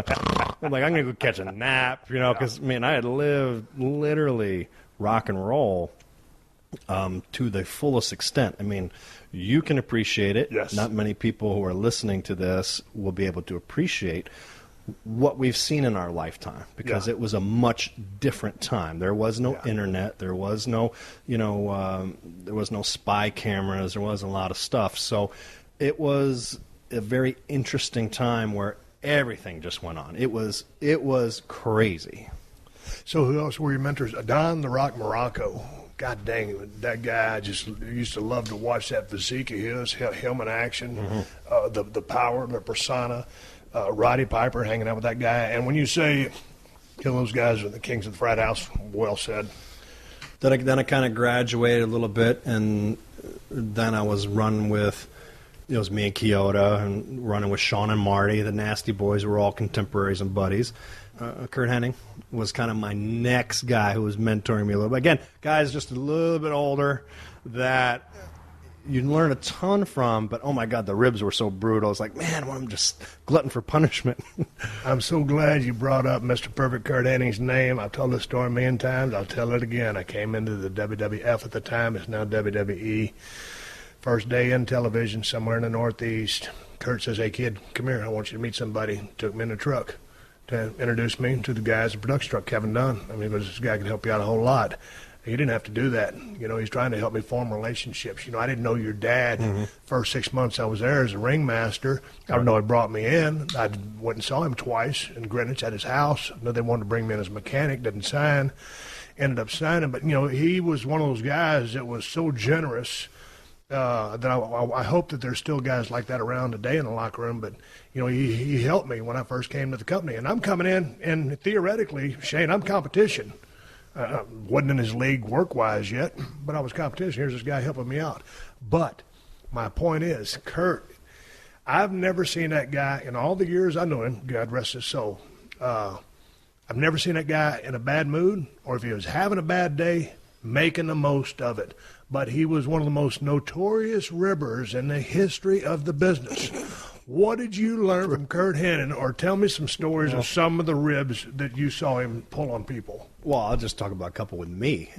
gonna go catch a nap, because I had lived literally rock and roll to the fullest extent. I mean, you can appreciate it. Yes. Not many people who are listening to this will be able to appreciate what we've seen in our lifetime, because it was a much different time. There was no internet. There was no, there was no spy cameras. There wasn't a lot of stuff. So it was a very interesting time where everything just went on. It was crazy. So who else were your mentors? Don the Rock Morocco. God dang it, that guy, I just used to love to watch that physique of his, him in action, the power, the persona. Roddy Piper, hanging out with that guy. And when you say those guys are the kings of the frat house, well said. Then I kind of graduated a little bit, and then I was running with, it was me and Kyoto, and running with Sean and Marty. The Nasty Boys were all contemporaries and buddies. Kurt Hennig was kind of my next guy who was mentoring me a little bit. Again, guys just a little bit older that you learn a ton from, but oh my God, the ribs were so brutal. It's like, man, I'm just glutton for punishment. I'm so glad you brought up Mr. Perfect Kurt Hennig's name. I've told this story a million times. I'll tell it again. I came into the WWF at the time. It's now WWE. First day in television somewhere in the Northeast. Kurt says, "Hey, kid, come here. I want you to meet somebody." Took me in the truck. to introduce me to the guys at production truck, Kevin Dunn. I mean, because this guy could help you out a whole lot. He didn't have to do that. You know, he's trying to help me form relationships. You know, I didn't know your dad. First 6 months I was there as a ringmaster. I don't know he brought me in. I went and saw him twice in Greenwich at his house. I know they wanted to bring me in as a mechanic, didn't sign. Ended up signing. But, you know, he was one of those guys that was so generous that I hope that there's still guys like that around today in the locker room. But, you know, he helped me when I first came to the company. And I'm coming in, and theoretically, Shane, I'm competition. Wasn't in his league work-wise yet, but I was competition. Here's this guy helping me out. But my point is, Kurt, I've never seen that guy in all the years I know him, God rest his soul. I've never seen that guy in a bad mood, or if he was having a bad day, making the most of it. But he was one of the most notorious ribbers in the history of the business. What did you learn from Kurt Hennig, or tell me some stories of some of the ribs that you saw him pull on people? Well, I'll just talk about a couple with me.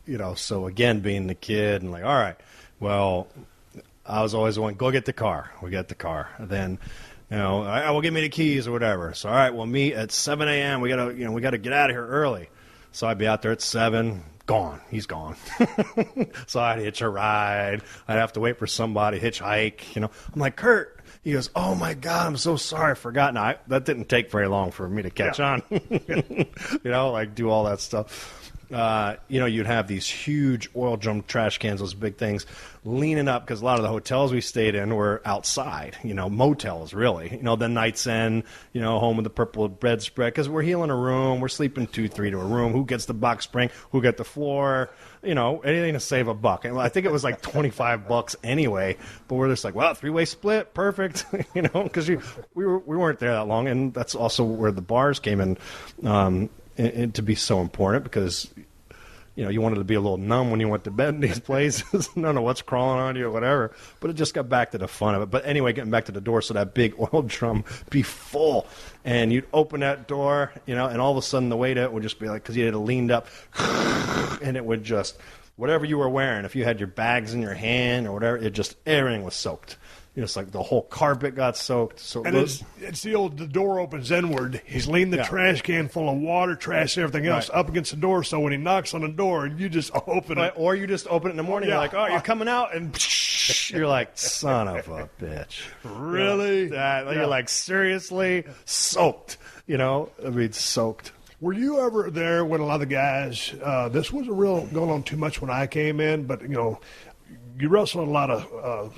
You know, so again, being the kid and like, all right, well, I was always the one, go get the car. We get the car. And then, you know, all right, well, give me the keys or whatever. So, all right, we'll meet at 7 a.m. We gotta get out of here early. So I'd be out there at 7. Gone. He's gone. So I'd hitch a ride. I'd have to wait for somebody, hitchhike. You know, I'm like, Kurt. He goes, oh, my God, I'm so sorry, I forgot. Now, that didn't take very long for me to catch on, you know, like do all that stuff. You know, you'd have these huge oil drum trash cans, those big things, leaning up, because a lot of the hotels we stayed in were outside, you know, motels, really. You know, the Night's End, you know, home with the purple bedspread, because we're healing a room, we're sleeping 2-3 to a room. Who gets the box spring? Who got the floor? You know, anything to save $1. And I think it was like $25 anyway. But we're just like, well, 3-way split, perfect. You know, because we weren't there that long, and that's also where the bars came in, and to be so important, because you know you wanted to be a little numb when you went to bed in these places. Don't know what's crawling on you or whatever. But it just got back to the fun of it. But anyway, getting back to the door, so that big oil drum be full, and you'd open that door, you know, and all of a sudden the waiter would just be like, because you had it leaned up, and it would just, whatever you were wearing, if you had your bags in your hand or whatever, it just, everything was soaked. You know, it's like the whole carpet got soaked. So and it's the door opens inward. He's leaning the trash can full of water, trash, and everything else up against the door. So when he knocks on the door, you just open it. Or you just open it in the morning. You're like, oh, you're coming out, and you're like, son of a bitch. Really? You're like, seriously? Soaked. You know, I mean, soaked. Were you ever there when a lot of the guys, this wasn't real going on too much when I came in, but, you know, you wrestle in a lot of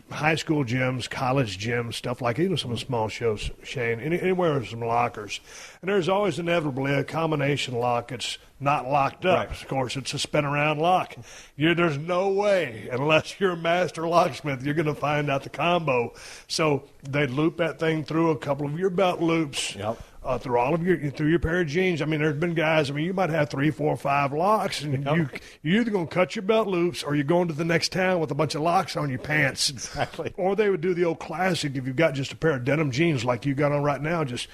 high school gyms, college gyms, stuff like even some of the small shows, Shane, anywhere with some lockers. And there's always inevitably a combination lock that's not locked up. Right. Of course, it's a spin-around lock. There's no way, unless you're a master locksmith, you're going to find out the combo. So they'd loop that thing through a couple of your belt loops. Yep. Through your pair of jeans. I mean, there's been guys, I mean, you might have 3, 4, 5 locks, and you're either going to cut your belt loops or you're going to the next town with a bunch of locks on your pants. Exactly. Or they would do the old classic, if you've got just a pair of denim jeans like you got on right now, just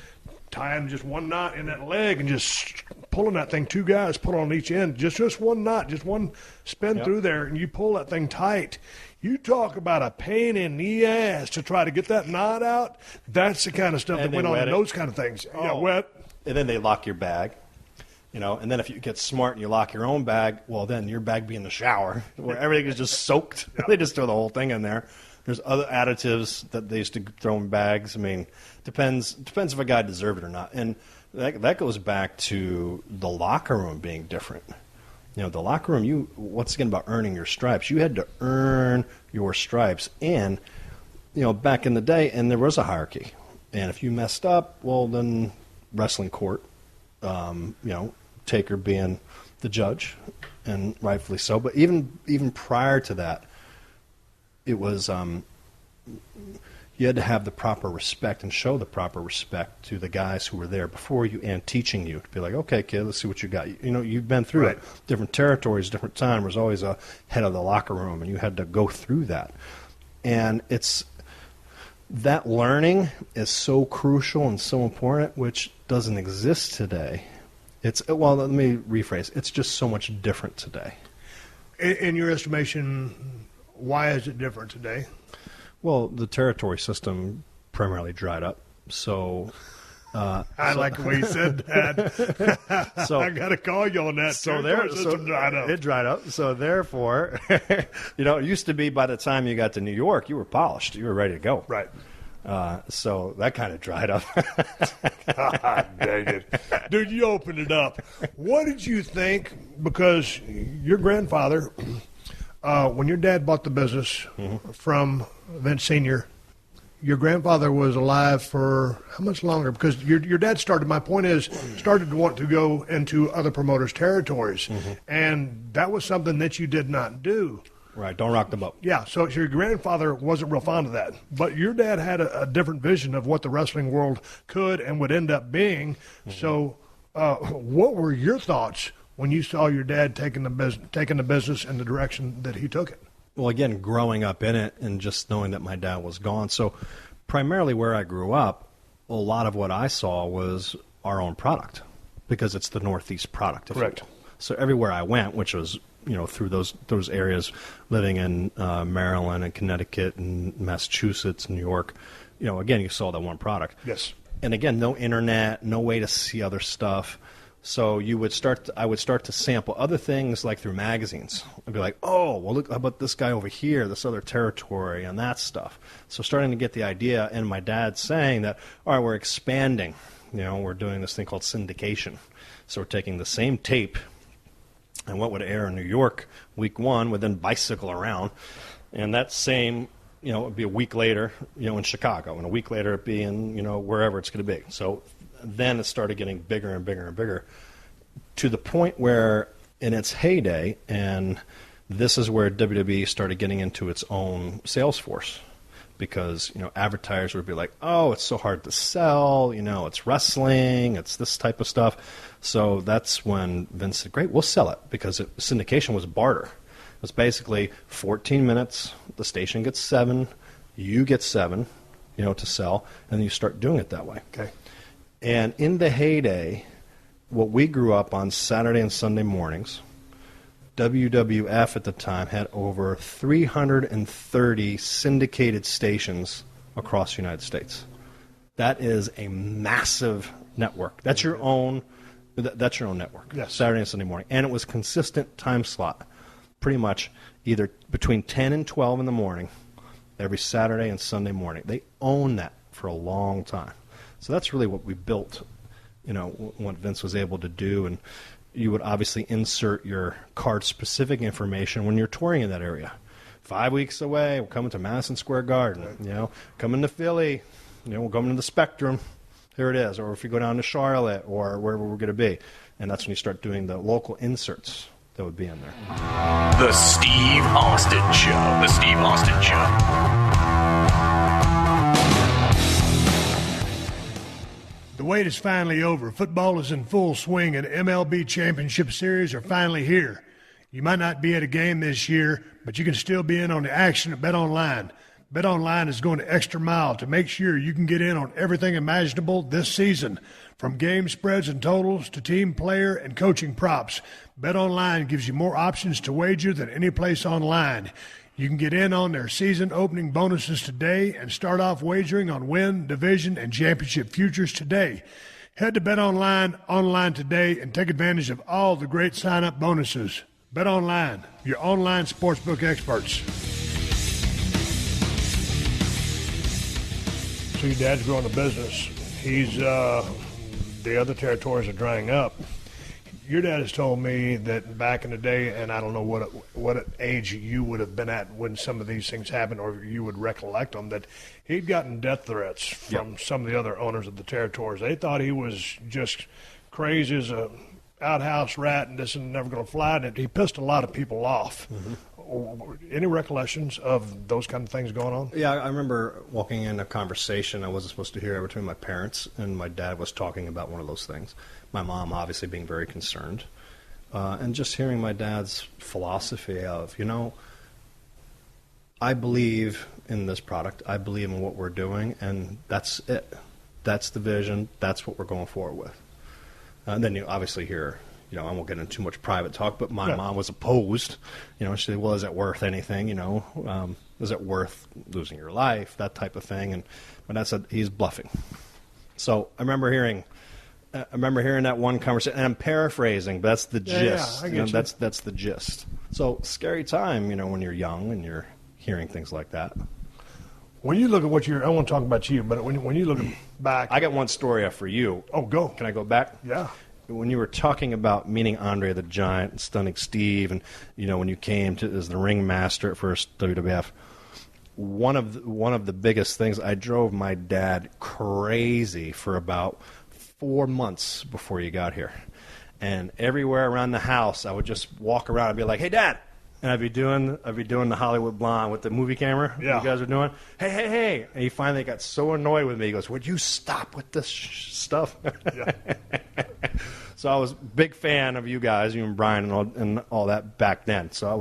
tying just one knot in that leg and just pulling that thing, 2 guys pull on each end, just one knot, just one spin through there, and you pull that thing tight. You talk about a pain in the ass to try to get that knot out. That's the kind of stuff that went on in those kind of things. Oh. Yeah, wet. And then they lock your bag, you know. And then if you get smart and you lock your own bag, well, then your bag be in the shower where everything is just soaked. They just throw the whole thing in there. There's other additives that they used to throw in bags. I mean, depends if a guy deserved it or not. And that goes back to the locker room being different. You know, the locker room, once again, about earning your stripes. You had to earn your stripes. And, you know, back in the day, and there was a hierarchy. And if you messed up, well, then wrestling court, you know, Taker being the judge, and rightfully so. But even prior to that, it was you had to have the proper respect and show the proper respect to the guys who were there before you and teaching you to be like, okay, kid, let's see what you got. You know, you've been through it. Different territories, different time. There was always a head of the locker room, and you had to go through that. And that learning is so crucial and so important, which doesn't exist today. Well, let me rephrase. It's just so much different today. In your estimation, why is it different today? Well, the territory system primarily dried up. So, I like the way you said that. So I got to call you on that. So It dried up. So therefore, it used to be by the time you got to New York, you were polished. You were ready to go. Right. So that kind of dried up. God dang it. Dude, you opened it up. What did you think? Because your grandfather, when your dad bought the business from Vince Sr., your grandfather was alive for how much longer? Because your dad started to want to go into other promoters' territories. And that was something that you did not do. Right, don't rock the boat. Yeah, so your grandfather wasn't real fond of that. But your dad had a different vision of what the wrestling world could and would end up being. So what were your thoughts when you saw your dad taking the business in the direction that he took it? Well, again, growing up in it and just knowing that my dad was gone. So primarily where I grew up, a lot of what I saw was our own product because it's the Northeast product. Correct. So everywhere I went, which was, through those areas, living in Maryland and Connecticut and Massachusetts, New York, again, you saw that one product. Yes. And again, no internet, no way to see other stuff. So I would start to sample other things like through magazines. I'd be like, oh, well, look, how about this guy over here, this other territory, and that stuff. So starting to get the idea, and my dad saying that, all right, we're expanding. We're doing this thing called syndication. So we're taking the same tape, and what would air in New York week 1 would then bicycle around, and that same, it would be a week later, in Chicago, and a week later it'd be in, wherever it's going to be. So then it started getting bigger and bigger and bigger to the point where in its heyday, and this is where WWE started getting into its own sales force because, advertisers would be like, oh, it's so hard to sell, it's wrestling, it's this type of stuff. So that's when Vince said, great, we'll sell it because syndication was barter. It was basically 14 minutes, the station gets 7, you get 7, to sell, and then you start doing it that way. Okay. And in the heyday, what we grew up on Saturday and Sunday mornings, WWF at the time had over 330 syndicated stations across the United States. That is a massive network. That's your own network. Yes. Saturday and Sunday morning. And it was consistent time slot, pretty much either between 10 and 12 in the morning, every Saturday and Sunday morning. They owned that for a long time. So that's really what we built, what Vince was able to do. And you would obviously insert your card-specific information when you're touring in that area. 5 weeks away, we're coming to Madison Square Garden, coming to Philly, we're coming to the Spectrum. Here it is. Or if you go down to Charlotte or wherever we're going to be. And that's when you start doing the local inserts that would be in there. The Steve Austin Show. The Steve Austin Show. The wait is finally over. Football is in full swing, and MLB Championship Series are finally here. You might not be at a game this year, but you can still be in on the action at BetOnline. BetOnline is going the extra mile to make sure you can get in on everything imaginable this season, from game spreads and totals to team player and coaching props. BetOnline gives you more options to wager than any place online. You can get in on their season opening bonuses today and start off wagering on win, division, and championship futures today. Head to BetOnline online today and take advantage of all the great sign-up bonuses. BetOnline, your online sportsbook experts. So your dad's growing a business. He's the other territories are drying up. Your dad has told me that back in the day, and I don't know what age you would have been at when some of these things happened, or you would recollect them, that he'd gotten death threats from some of the other owners of the territories. They thought he was just crazy as a outhouse rat and this and never going to fly, and he pissed a lot of people off. Any recollections of those kind of things going on? Yeah, I remember walking in a conversation I wasn't supposed to hear between my parents, and my dad was talking about one of those things. My mom obviously being very concerned. And just hearing my dad's philosophy of, I believe in this product. I believe in what we're doing, and that's it. That's the vision. That's what we're going forward with. And then you obviously hear, I won't get into too much private talk, but my mom was opposed. She said, well, is it worth anything? Is it worth losing your life? That type of thing. And my dad said, he's bluffing. So I remember hearing that one conversation, and I'm paraphrasing, but that's the gist. Yeah, I get you. That's the gist. So scary time, when you're young and you're hearing things like that. When you look at I want to talk about you, but when you look back. I got one story for you. Oh, go. Can I go back? Yeah. When you were talking about meeting Andre the Giant and Stunning Steve, and when you came to as the ringmaster at first WWF, one of the biggest things, I drove my dad crazy for about 4 months before you got here, and everywhere around the house I would just walk around and be like, "Hey, Dad," and I'd be doing the Hollywood Blonde with the movie camera. Yeah. You guys are doing. Hey, and he finally got so annoyed with me. He goes, "Would you stop with this stuff?" Yeah. So I was a big fan of you guys, you and Brian, and all that back then. So I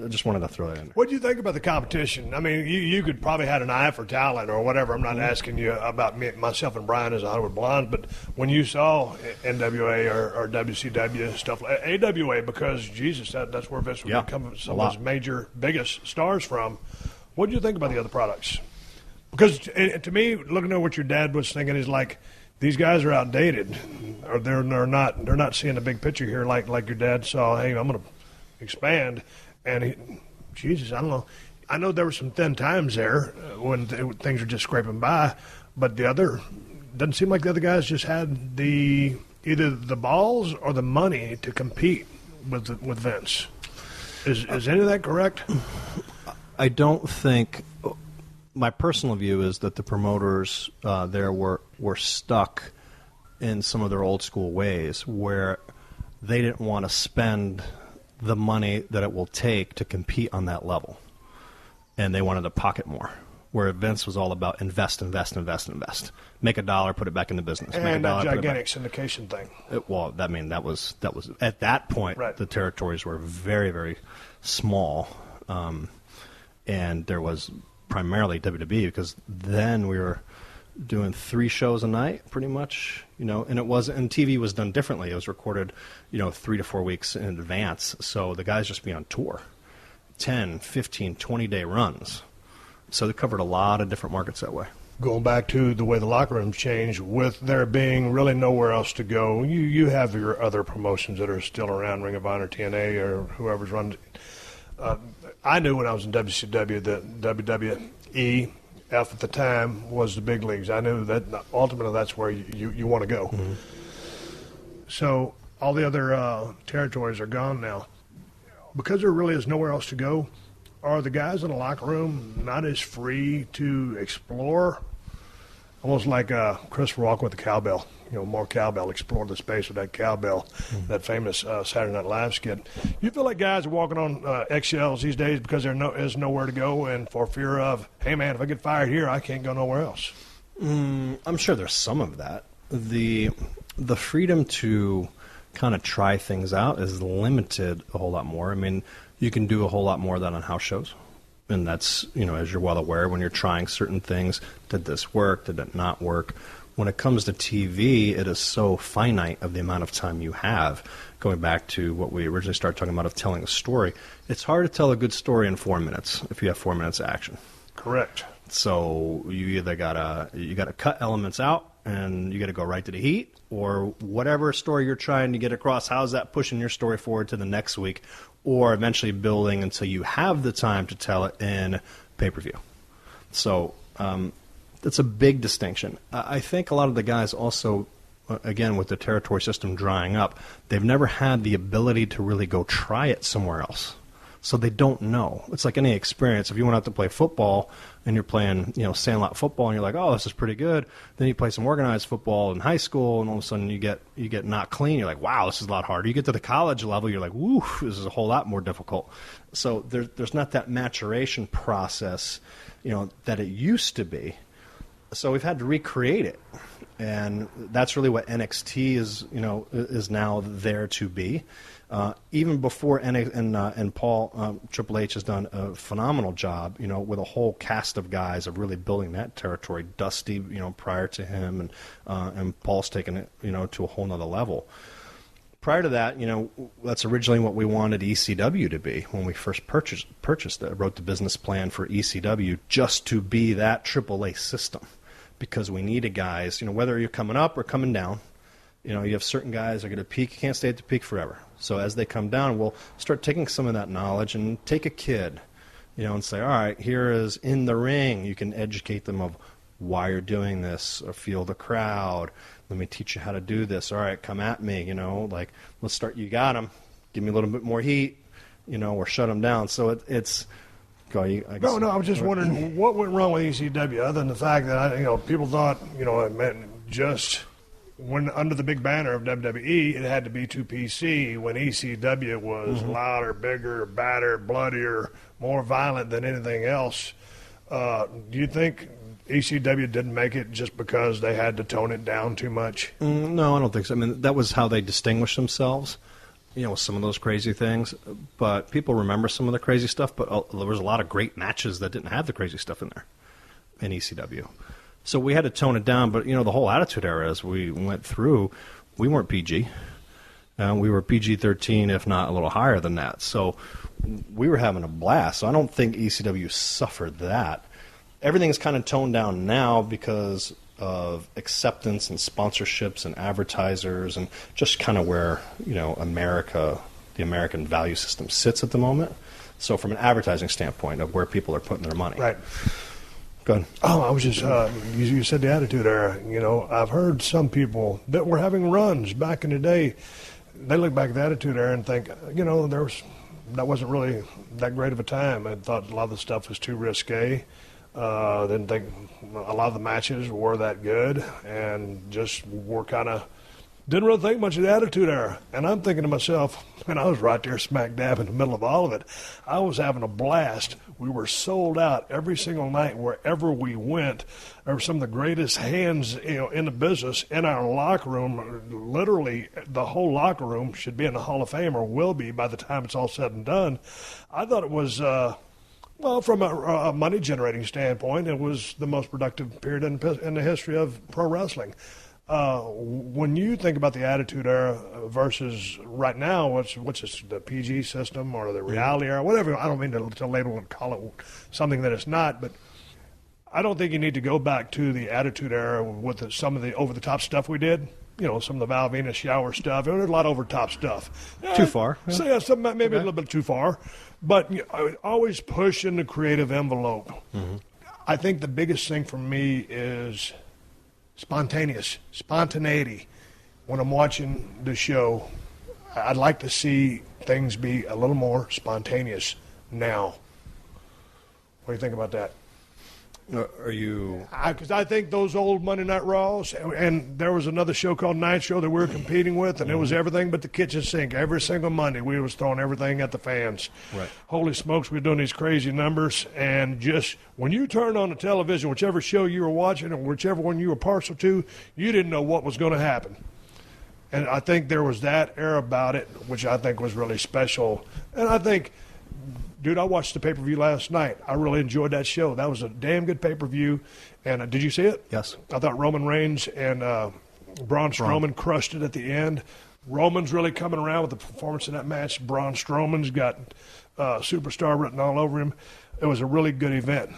just wanted to throw that in there. What do you think about the competition? I mean, you could probably had an eye for talent or whatever. I'm not asking you about myself and Brian as a Hollywood Blonde, but when you saw NWA or WCW stuff like AWA, because Jesus, that's where Vince would become some of his biggest stars from. What do you think about the other products? Because to me, looking at what your dad was thinking is like, these guys are outdated, or they're not seeing the big picture here like your dad saw. Hey, I'm going to expand, and Jesus, I don't know. I know there were some thin times there when things were just scraping by, but doesn't seem like the other guys just had either the balls or the money to compete with Vince. Is any of that correct? I don't think. My personal view is that the promoters there were stuck in some of their old school ways where they didn't want to spend the money that it will take to compete on that level, and they wanted to pocket more. Where Vince was all about invest. Make a dollar, put it back in the business. And that gigantic syndication thing. That was at that point. Right. The territories were very, very small, and there was primarily WWE, because then we were doing 3 shows a night pretty much, and TV was done differently. It was recorded 3 to 4 weeks in advance, so the guys just be on tour 10, 15, 20-day runs, so they covered a lot of different markets that way. Going back to the way the locker rooms changed, with there being really nowhere else to go, you have your other promotions that are still around, Ring of Honor, TNA, or whoever's running. I knew when I was in WCW that WWE at the time was the big leagues. I knew that ultimately that's where you want to go. Mm-hmm. So all the other territories are gone now. Because there really is nowhere else to go, are the guys in the locker room not as free to explore? Almost like Christopher Walken with the cowbell. More cowbell, explore the space with that cowbell, that famous Saturday Night Live skit. You feel like guys are walking on eggshells these days because there is nowhere to go, and for fear of, hey, man, if I get fired here, I can't go nowhere else? I'm sure there's some of that. The freedom to kind of try things out is limited a whole lot more. I mean, you can do a whole lot more of that on house shows. And that's, as you're well aware, when you're trying certain things, did this work, did it not work? When it comes to TV, it is so finite of the amount of time you have. Going back to what we originally started talking about of telling a story, it's hard to tell a good story in 4 minutes if you have 4 minutes of action. Correct. So you either gotta cut elements out and you got to go right to the heat, or whatever story you're trying to get across, how's that pushing your story forward to the next week, or eventually building until you have the time to tell it in pay-per-view. So that's a big distinction. I think a lot of the guys also, again, with the territory system drying up, they've never had the ability to really go try it somewhere else. So they don't know. It's like any experience. If you went out to play football and you're playing, sandlot football, and you're like, oh, this is pretty good. Then you play some organized football in high school, and all of a sudden you get not clean. You're like, wow, this is a lot harder. You get to the college level, you're like, woo, this is a whole lot more difficult. So there's not that maturation process, that it used to be. So we've had to recreate it, and that's really what NXT is now there to be. Even before and Paul Triple H has done a phenomenal job, with a whole cast of guys of really building that territory. Dusty, prior to him, and Paul's taken it, to a whole nother level. Prior to that, that's originally what we wanted ECW to be when we first purchased it. I wrote the business plan for ECW just to be that AAA system. because we needed guys, whether you're coming up or coming down, you have certain guys that are going to peak. You can't stay at the peak forever. So as they come down, we'll start taking some of that knowledge and take a kid, and say, all right, here is in the ring. You can educate them of why you're doing this, or feel the crowd. Let me teach you how to do this. All right, come at me, let's start. You got him. Give me a little bit more heat, or shut him down. So it's go. I guess, No, I was just wondering what went wrong with ECW, other than the fact that people thought it meant just when under the big banner of WWE, it had to be 2PC. When ECW was louder, bigger, badder, bloodier, more violent than anything else. Do you think ECW didn't make it just because they had to tone it down too much? No, I don't think so. I mean, that was how they distinguished themselves, with some of those crazy things. But people remember some of the crazy stuff, but there was a lot of great matches that didn't have the crazy stuff in there in ECW. So we had to tone it down. But, the whole Attitude Era, as we went through, we weren't PG. We were PG-13, if not a little higher than that. So we were having a blast. So I don't think ECW suffered that. Everything is kind of toned down now because of acceptance and sponsorships and advertisers and just kind of where, America, the American value system sits at the moment. So from an advertising standpoint of where people are putting their money. Right. Go ahead. Oh, I was just, you said the Attitude Era. I've heard some people that were having runs back in the day, they look back at the Attitude Era and think, that wasn't really that great of a time. I thought a lot of the stuff was too risque. Didn't think a lot of the matches were that good, and just were kind of didn't really think much of the Attitude Era. And I'm thinking to myself, man, I was right there smack dab in the middle of all of it. I was having a blast. We were sold out every single night wherever we went. There were some of the greatest hands in the business in our locker room. Literally, the whole locker room should be in the Hall of Fame, or will be by the time it's all said and done. I thought it was. Well, from a money-generating standpoint, it was the most productive period in the history of pro wrestling. When you think about the Attitude Era versus right now, what's this, the PG system or the reality era, whatever, I don't mean to label and call it something that it's not, but I don't think you need to go back to the Attitude Era with some of the over-the-top stuff we did. Some of the Val Venus shower stuff. There was a lot of over-top stuff. Too far. Yeah. So, yeah, maybe a little bit too far. But I would always push in the creative envelope. Mm-hmm. I think the biggest thing for me is spontaneity. When I'm watching the show, I'd like to see things be a little more spontaneous now. What do you think about that? Are you? Because I think those old Monday Night Raws, and there was another show called Nitro that we were competing with, and it was everything but the kitchen sink. Every single Monday, we was throwing everything at the fans. Right. Holy smokes, we were doing these crazy numbers, and just when you turned on the television, whichever show you were watching or whichever one you were partial to, you didn't know what was going to happen. And I think there was that era about it, which I think was really special. And I think, dude, I watched the pay-per-view last night. I really enjoyed that show. That was a damn good pay-per-view. And did you see it? Yes. I thought Roman Reigns and Braun Strowman crushed it at the end. Roman's really coming around with the performance in that match. Braun Strowman's got superstar written all over him. It was a really good event.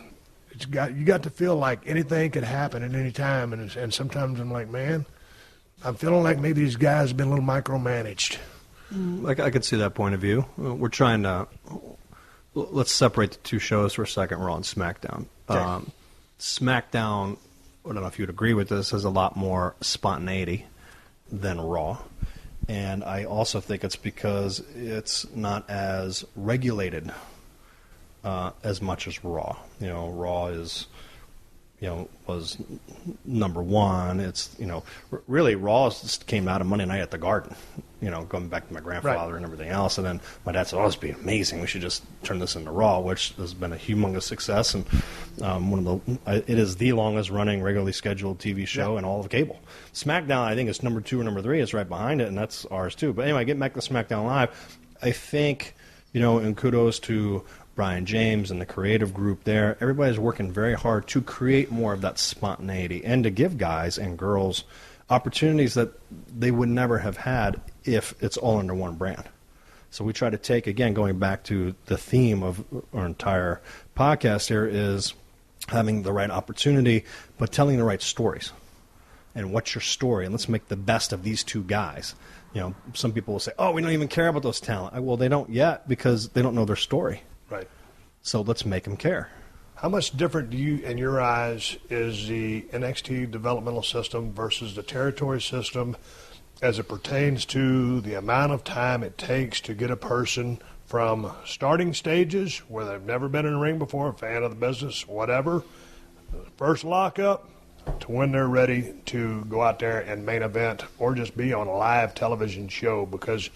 You got to feel like anything could happen at any time. And sometimes I'm like, man, I'm feeling like maybe these guys have been a little micromanaged. I could see that point of view. We're trying to... Let's separate the two shows for a second, Raw and SmackDown. Okay. SmackDown, I don't know if you'd agree with this, has a lot more spontaneity than Raw. And I also think it's because it's not as regulated as much as Raw. Raw is... was number one. It's, really Raw just came out of Monday Night at the Garden, going back to my grandfather right. and everything else. And then my dad said, this would be amazing. We should just turn this into Raw, which has been a humongous success. And it is the longest running regularly scheduled TV show in all of cable. SmackDown, I think, is number 2 or number 3. It's right behind it, and that's ours too. But anyway, getting back to SmackDown Live, I think, and kudos to Brian James and the creative group there. Everybody's working very hard to create more of that spontaneity and to give guys and girls opportunities that they would never have had if it's all under one brand. So we try to take, again, going back to the theme of our entire podcast here, is having the right opportunity, but telling the right stories. And what's your story? And let's make the best of these two guys. You know, some people will say, oh, we don't even care about those talent. Well, they don't yet because they don't know their story. Right. So let's make them care. How much different do you, in your eyes, is the NXT developmental system versus the territory system as it pertains to the amount of time it takes to get a person from starting stages where they've never been in a ring before, a fan of the business, whatever, first lockup, to when they're ready to go out there and main event or just be on a live television show? Because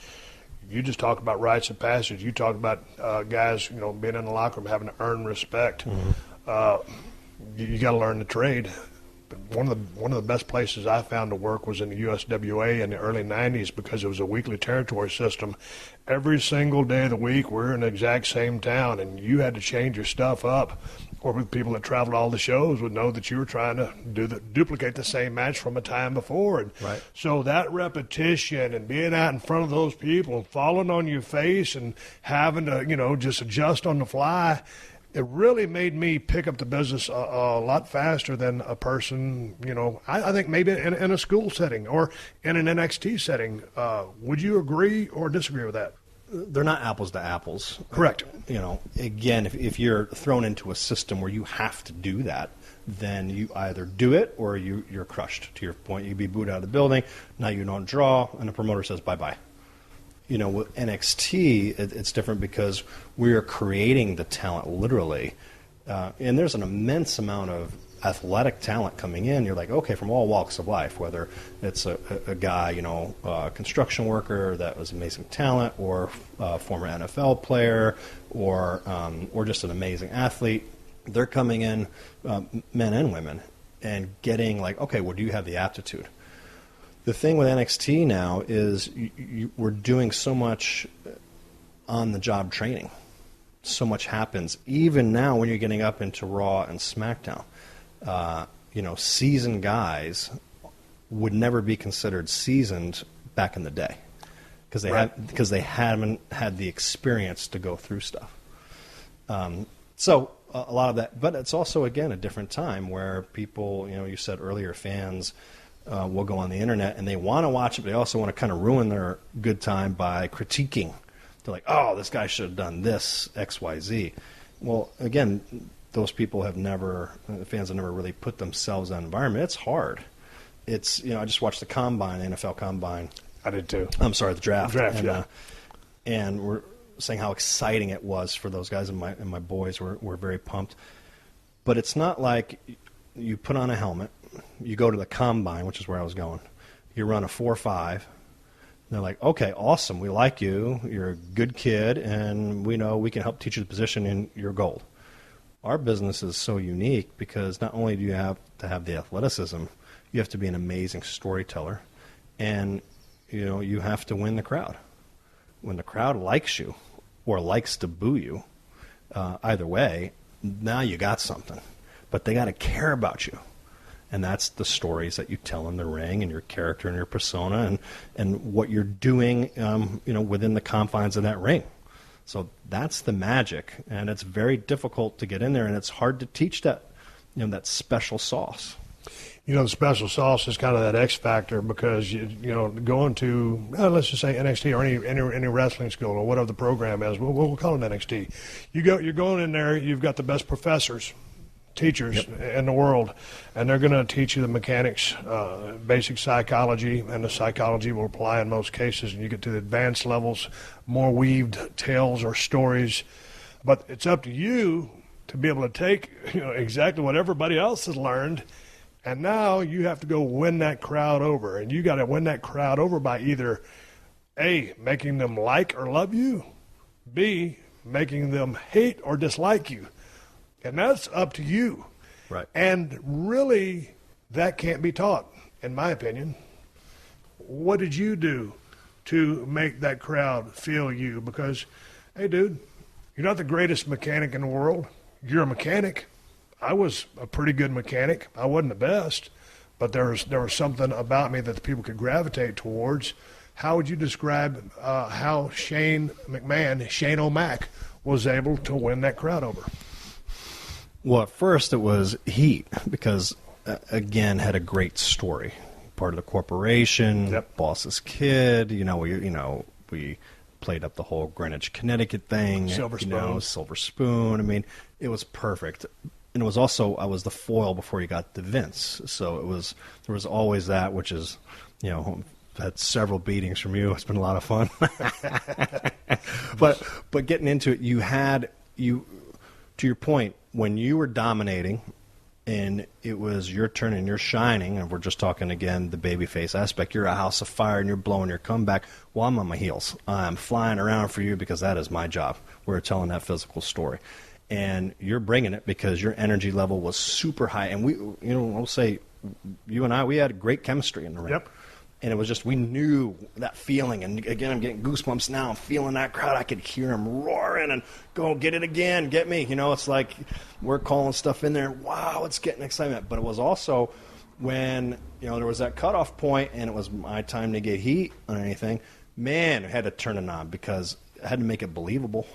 you just talked about rites of passage. You talked about guys, being in the locker room, having to earn respect. You got to learn the trade. But one of the best places I found to work was in the USWA in the early 90s because it was a weekly territory system. Every single day of the week, we're in the exact same town, and you had to change your stuff up. Or with people that traveled all the shows would know that you were trying to duplicate the same match from a time before. And right. So that repetition and being out in front of those people and falling on your face and having to, just adjust on the fly, it really made me pick up the business a lot faster than a person, I think maybe in a school setting or in an NXT setting. Would you agree or disagree with that? They're not apples to apples. Correct. Again, if you're thrown into a system where you have to do that, then you either do it or you're crushed. To your point, you'd be booed out of the building. Now you don't draw, and the promoter says bye-bye. With NXT, it's different because we're creating the talent literally. And there's an immense amount of athletic talent coming in. You're like, okay, from all walks of life, whether it's a guy, a construction worker that was amazing talent, or a former NFL player, or just an amazing athlete. They're coming in, men and women, and getting like, okay, well, do you have the aptitude? The thing with NXT now is we're doing so much on-the-job training. So much happens. Even now when you're getting up into Raw and SmackDown, seasoned guys would never be considered seasoned back in the day because they haven't had the experience to go through stuff. So a lot of that, but it's also, again, a different time where people, you said earlier, fans will go on the internet and they want to watch it, but they also want to kind of ruin their good time by critiquing. They're like, oh, this guy should have done this, X, Y, Z. Well, again, those people the fans have never really put themselves in that environment. It's hard. It's, I just watched the Combine, the NFL Combine. I did too. I'm sorry, the draft. Yeah. And we're saying how exciting it was for those guys, and my boys were very pumped. But it's not like you put on a helmet, you go to the Combine, which is where I was going, you run a 4.5, they're like, okay, awesome, we like you, you're a good kid, and we know we can help teach you the position in your gold. Our business is so unique because not only do you have to have the athleticism, you have to be an amazing storyteller, and you have to win the crowd. When the crowd likes you or likes to boo you, either way, now you got something. But they got to care about you. And that's the stories that you tell in the ring and your character and your persona and what you're doing, within the confines of that ring. So that's the magic, and it's very difficult to get in there, and it's hard to teach that, that special sauce. The special sauce is kind of that X factor because, going to, let's just say NXT or any wrestling school or whatever the program is, we'll call it NXT. You're going in there, you've got the best professors, teachers in the world, and they're going to teach you the mechanics, basic psychology, and the psychology will apply in most cases, and you get to the advanced levels, more weaved tales or stories. But it's up to you to be able to take exactly what everybody else has learned, and now you have to go win that crowd over, and you got to win that crowd over by either A, making them like or love you, B, making them hate or dislike you. And that's up to you. Right. And really, that can't be taught, in my opinion. What did you do to make that crowd feel you? Because, hey, dude, you're not the greatest mechanic in the world. You're a mechanic. I was a pretty good mechanic. I wasn't the best, but there was something about me that the people could gravitate towards. How would you describe how Shane O'Mac, was able to win that crowd over? Well, at first it was Heat because, again, had a great story. Part of the corporation, boss's kid. We played up the whole Greenwich, Connecticut thing. Silver Spoon. Silver Spoon. I mean, it was perfect. And it was also, I was the foil before you got to Vince. So there was always that, which is, had several beatings from you. It's been a lot of fun. but getting into it, to your point, when you were dominating and it was your turn and you're shining, and we're just talking again the babyface aspect, you're a house of fire and you're blowing your comeback, well, I'm on my heels. I'm flying around for you because that is my job. We're telling that physical story. And you're bringing it because your energy level was super high. And I'll say, you and I, we had great chemistry in the ring. Yep. And it was just, we knew that feeling. And again, I'm getting goosebumps now. I'm feeling that crowd. I could hear them roaring and go, get it again, get me. It's like we're calling stuff in there. Wow, it's getting excitement. But it was also when, there was that cutoff point and it was my time to get heat on anything. Man, I had to turn it on because I had to make it believable.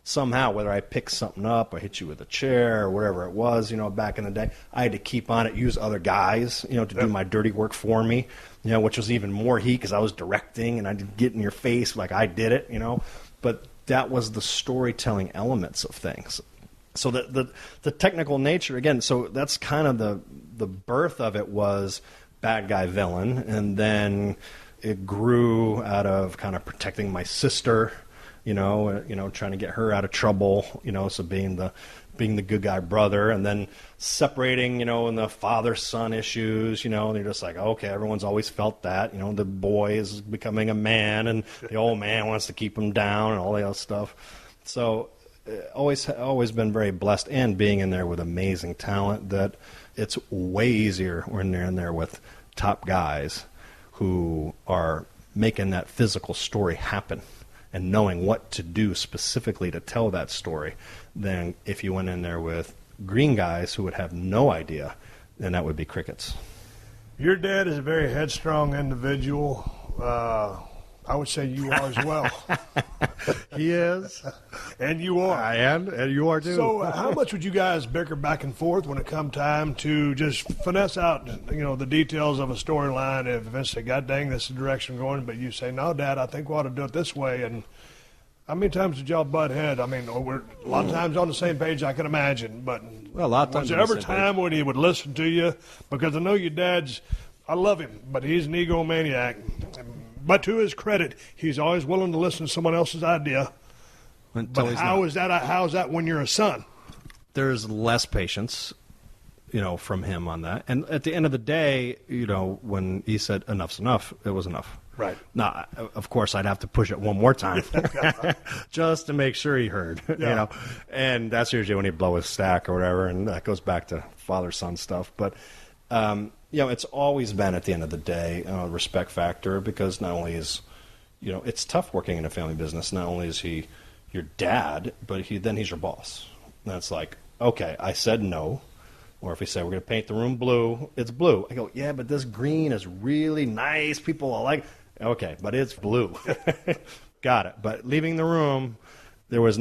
Somehow, whether I picked something up or hit you with a chair or whatever it was, back in the day, I had to keep on it, use other guys, to do my dirty work for me, which was even more heat because I was directing and I didn't get in your face like I did it, But that was the storytelling elements of things. So the technical nature, again, so that's kind of the birth of it was bad guy villain, and then it grew out of kind of protecting my sister, trying to get her out of trouble, so being the good guy brother, and then separating, in the father-son issues, and you're just like, okay, everyone's always felt that, the boy is becoming a man, and the old man wants to keep him down, and all that other stuff. So, always been very blessed, and being in there with amazing talent, that it's way easier when they're in there with top guys who are making that physical story happen and knowing what to do specifically to tell that story, than if you went in there with green guys who would have no idea, then that would be crickets. Your dad is a very headstrong individual. I would say you are as well. He is. And you are. I am, and you are too. So how much would you guys bicker back and forth when it come time to just finesse out, the details of a storyline? If Vince said, God dang, this is the direction we're going, but you say, no, Dad, I think we ought to do it this way. And how many times did y'all butt head? I mean, we're a lot of times on the same page, I can imagine. But well, a lot of times was there ever a time when he would listen to you? Because I know your dad's, I love him, but he's an egomaniac. But to his credit, he's always willing to listen to someone else's idea. But how is that when you're a son? There's less patience, from him on that. And at the end of the day, when he said enough's enough, it was enough. Right. Now, of course, I'd have to push it one more time just to make sure he heard, And that's usually when he'd blow his stack or whatever, and that goes back to father-son stuff. But, it's always been, at the end of the day, a respect factor, because not only is, it's tough working in a family business. Not only is he your dad, but he's your boss. And that's like, okay, I said no. Or if he said, we're going to paint the room blue, it's blue. I go, yeah, but this green is really nice. People will like, okay, but it's blue. Got it. But leaving the room, I would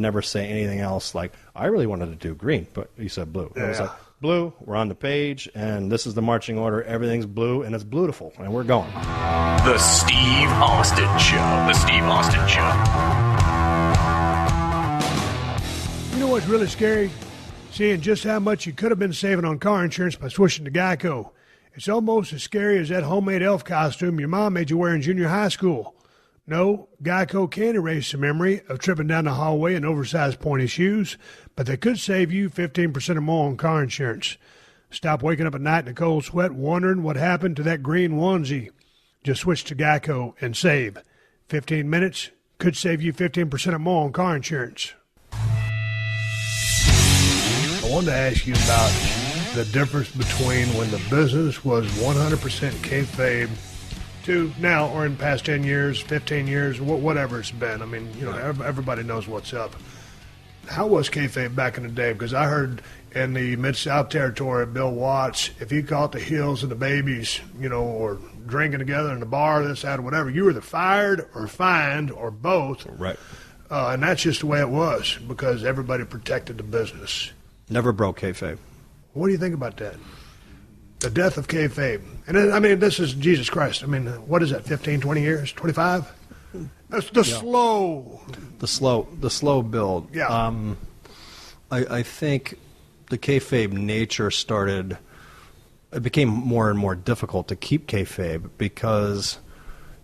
never say anything else like, I really wanted to do green, but he said blue. Yeah. I was like, blue, we're on the page, and this is the marching order. Everything's blue, and it's beautiful, and we're going. The Steve Austin Show. The Steve Austin Show. You know what's really scary? Seeing just how much you could have been saving on car insurance by switching to Geico. It's almost as scary as that homemade elf costume your mom made you wear in junior high school. No, Geico can erase the memory of tripping down the hallway in oversized pointy shoes, but they could save you 15% or more on car insurance. Stop waking up at night in a cold sweat wondering what happened to that green onesie. Just switch to Geico and save. 15 minutes could save you 15% or more on car insurance. I wanted to ask you about the difference between when the business was 100% kayfabe to now, or in past 10 years, 15 years, whatever it's been. I mean, everybody knows what's up. How was kayfabe back in the day? Because I heard in the Mid-South territory, Bill Watts, if you caught the Hills and the Babies, or drinking together in the bar, this, that, or whatever, you were either fired or fined or both. Right. And that's just the way it was because everybody protected the business. Never broke kayfabe. What do you think about that? The death of kayfabe. And then, I mean, this is Jesus Christ. I mean, what is that, 15, 20 years, 25? That's the slow. The slow build. Yeah. I think the kayfabe nature started, it became more and more difficult to keep kayfabe because,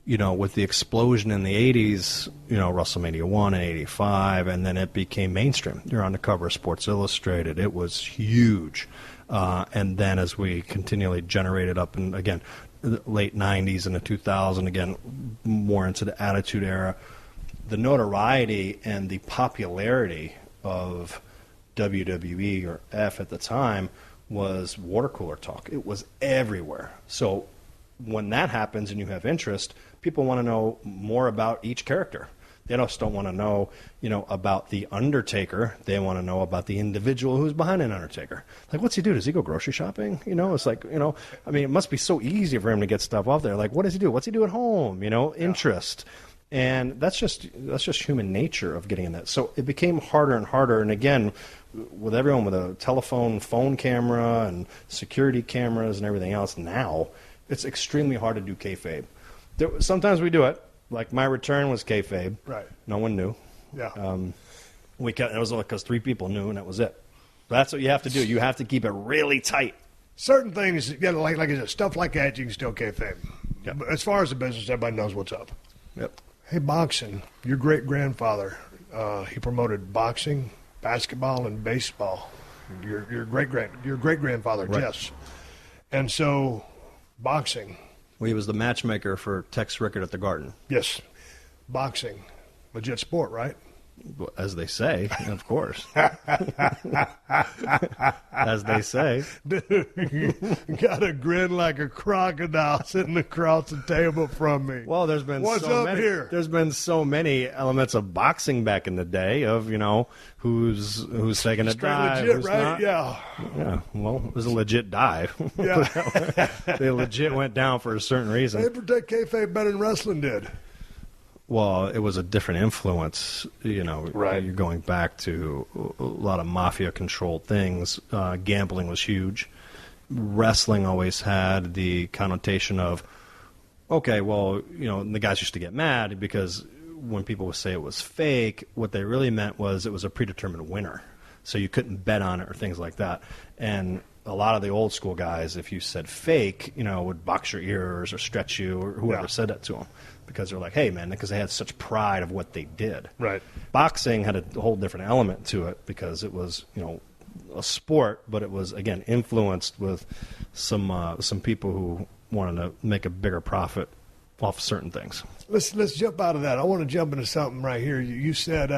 with the explosion in the 80s, WrestleMania 1 and 85, and then it became mainstream. You're on the cover of Sports Illustrated. It was huge. And then as we continually generated up, and again, the late 90s and the 2000s, again, more into the Attitude Era, the notoriety and the popularity of WWE or F at the time was water cooler talk. It was everywhere. So when that happens and you have interest, people want to know more about each character. They just don't want to know, about the Undertaker. They want to know about the individual who's behind an Undertaker. Like, what's he do? Does he go grocery shopping? It's like, I mean, it must be so easy for him to get stuff off there. Like, what does he do? What's he do at home? Interest. And that's just human nature of getting in that. So it became harder and harder. And again, with everyone with a phone camera and security cameras and everything else now, it's extremely hard to do kayfabe. Sometimes we do it. Like my return was kayfabe. Right. No one knew. Yeah. It was only because 3 people knew, and that was it. That's what you have to do. You have to keep it really tight. Certain things, like I said, stuff like that, you can still kayfabe. Yep. But as far as the business, everybody knows what's up. Yep. Hey, boxing. Your great-grandfather, he promoted boxing, basketball, and baseball. Your great-grandfather, right. Yes. And so, boxing. Well, he was the matchmaker for Tex Rickard at the Garden. Yes. Boxing. Legit sport, right? As they say, of course. As they say. Dude, got a grin like a crocodile sitting across the table from me. Well, there's been There's been so many elements of boxing back in the day of, who's taking a dive. Legit, who's right? Not. Yeah. Yeah. Well, it was a legit dive. Yeah. They legit went down for a certain reason. They protect kayfabe better than wrestling did. Well, it was a different influence, Right. You're going back to a lot of mafia-controlled things. Gambling was huge. Wrestling always had the connotation of, okay, well, the guys used to get mad because when people would say it was fake, what they really meant was it was a predetermined winner. So you couldn't bet on it or things like that. And a lot of the old school guys, if you said fake, would box your ears or stretch you or whoever said that to them. Because they're like, hey, man, because they had such pride of what they did. Right. Boxing had a whole different element to it because it was, a sport, but it was, again, influenced with some people who wanted to make a bigger profit off certain things. Let's jump out of that. I want to jump into something right here. You said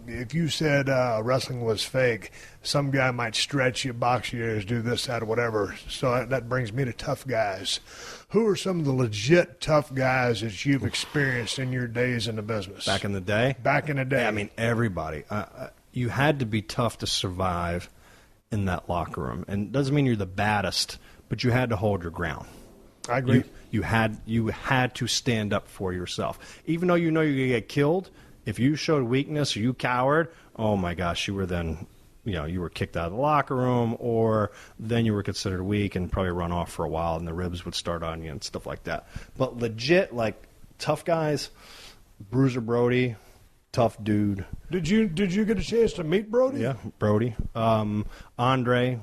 if you said wrestling was fake, some guy might stretch you, box you, do this, that, or whatever. So that brings me to tough guys. Who are some of the legit tough guys that you've experienced in your days in the business? Back in the day? Back in the day. Yeah, I mean, everybody. You had to be tough to survive in that locker room. And it doesn't mean you're the baddest, but you had to hold your ground. I agree. You had to stand up for yourself. Even though you're going to get killed, if you showed weakness or you cowered, oh my gosh, you were then, you were kicked out of the locker room, or then you were considered weak and probably run off for a while and the ribs would start on you and stuff like that. But legit, like tough guys, Bruiser Brody, tough dude. Did you get a chance to meet Brody? Yeah, Brody. Andre,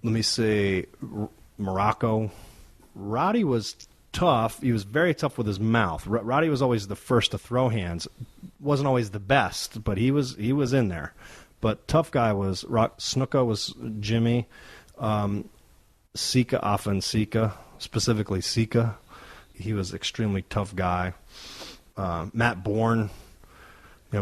let me see, Morocco. Roddy was tough. He was very tough with his mouth. Roddy was always the first to throw hands. Wasn't always the best, but he was in there. But tough guy was Snuka was Jimmy. Sika Afansika, specifically Sika. He was an extremely tough guy. Matt Bourne,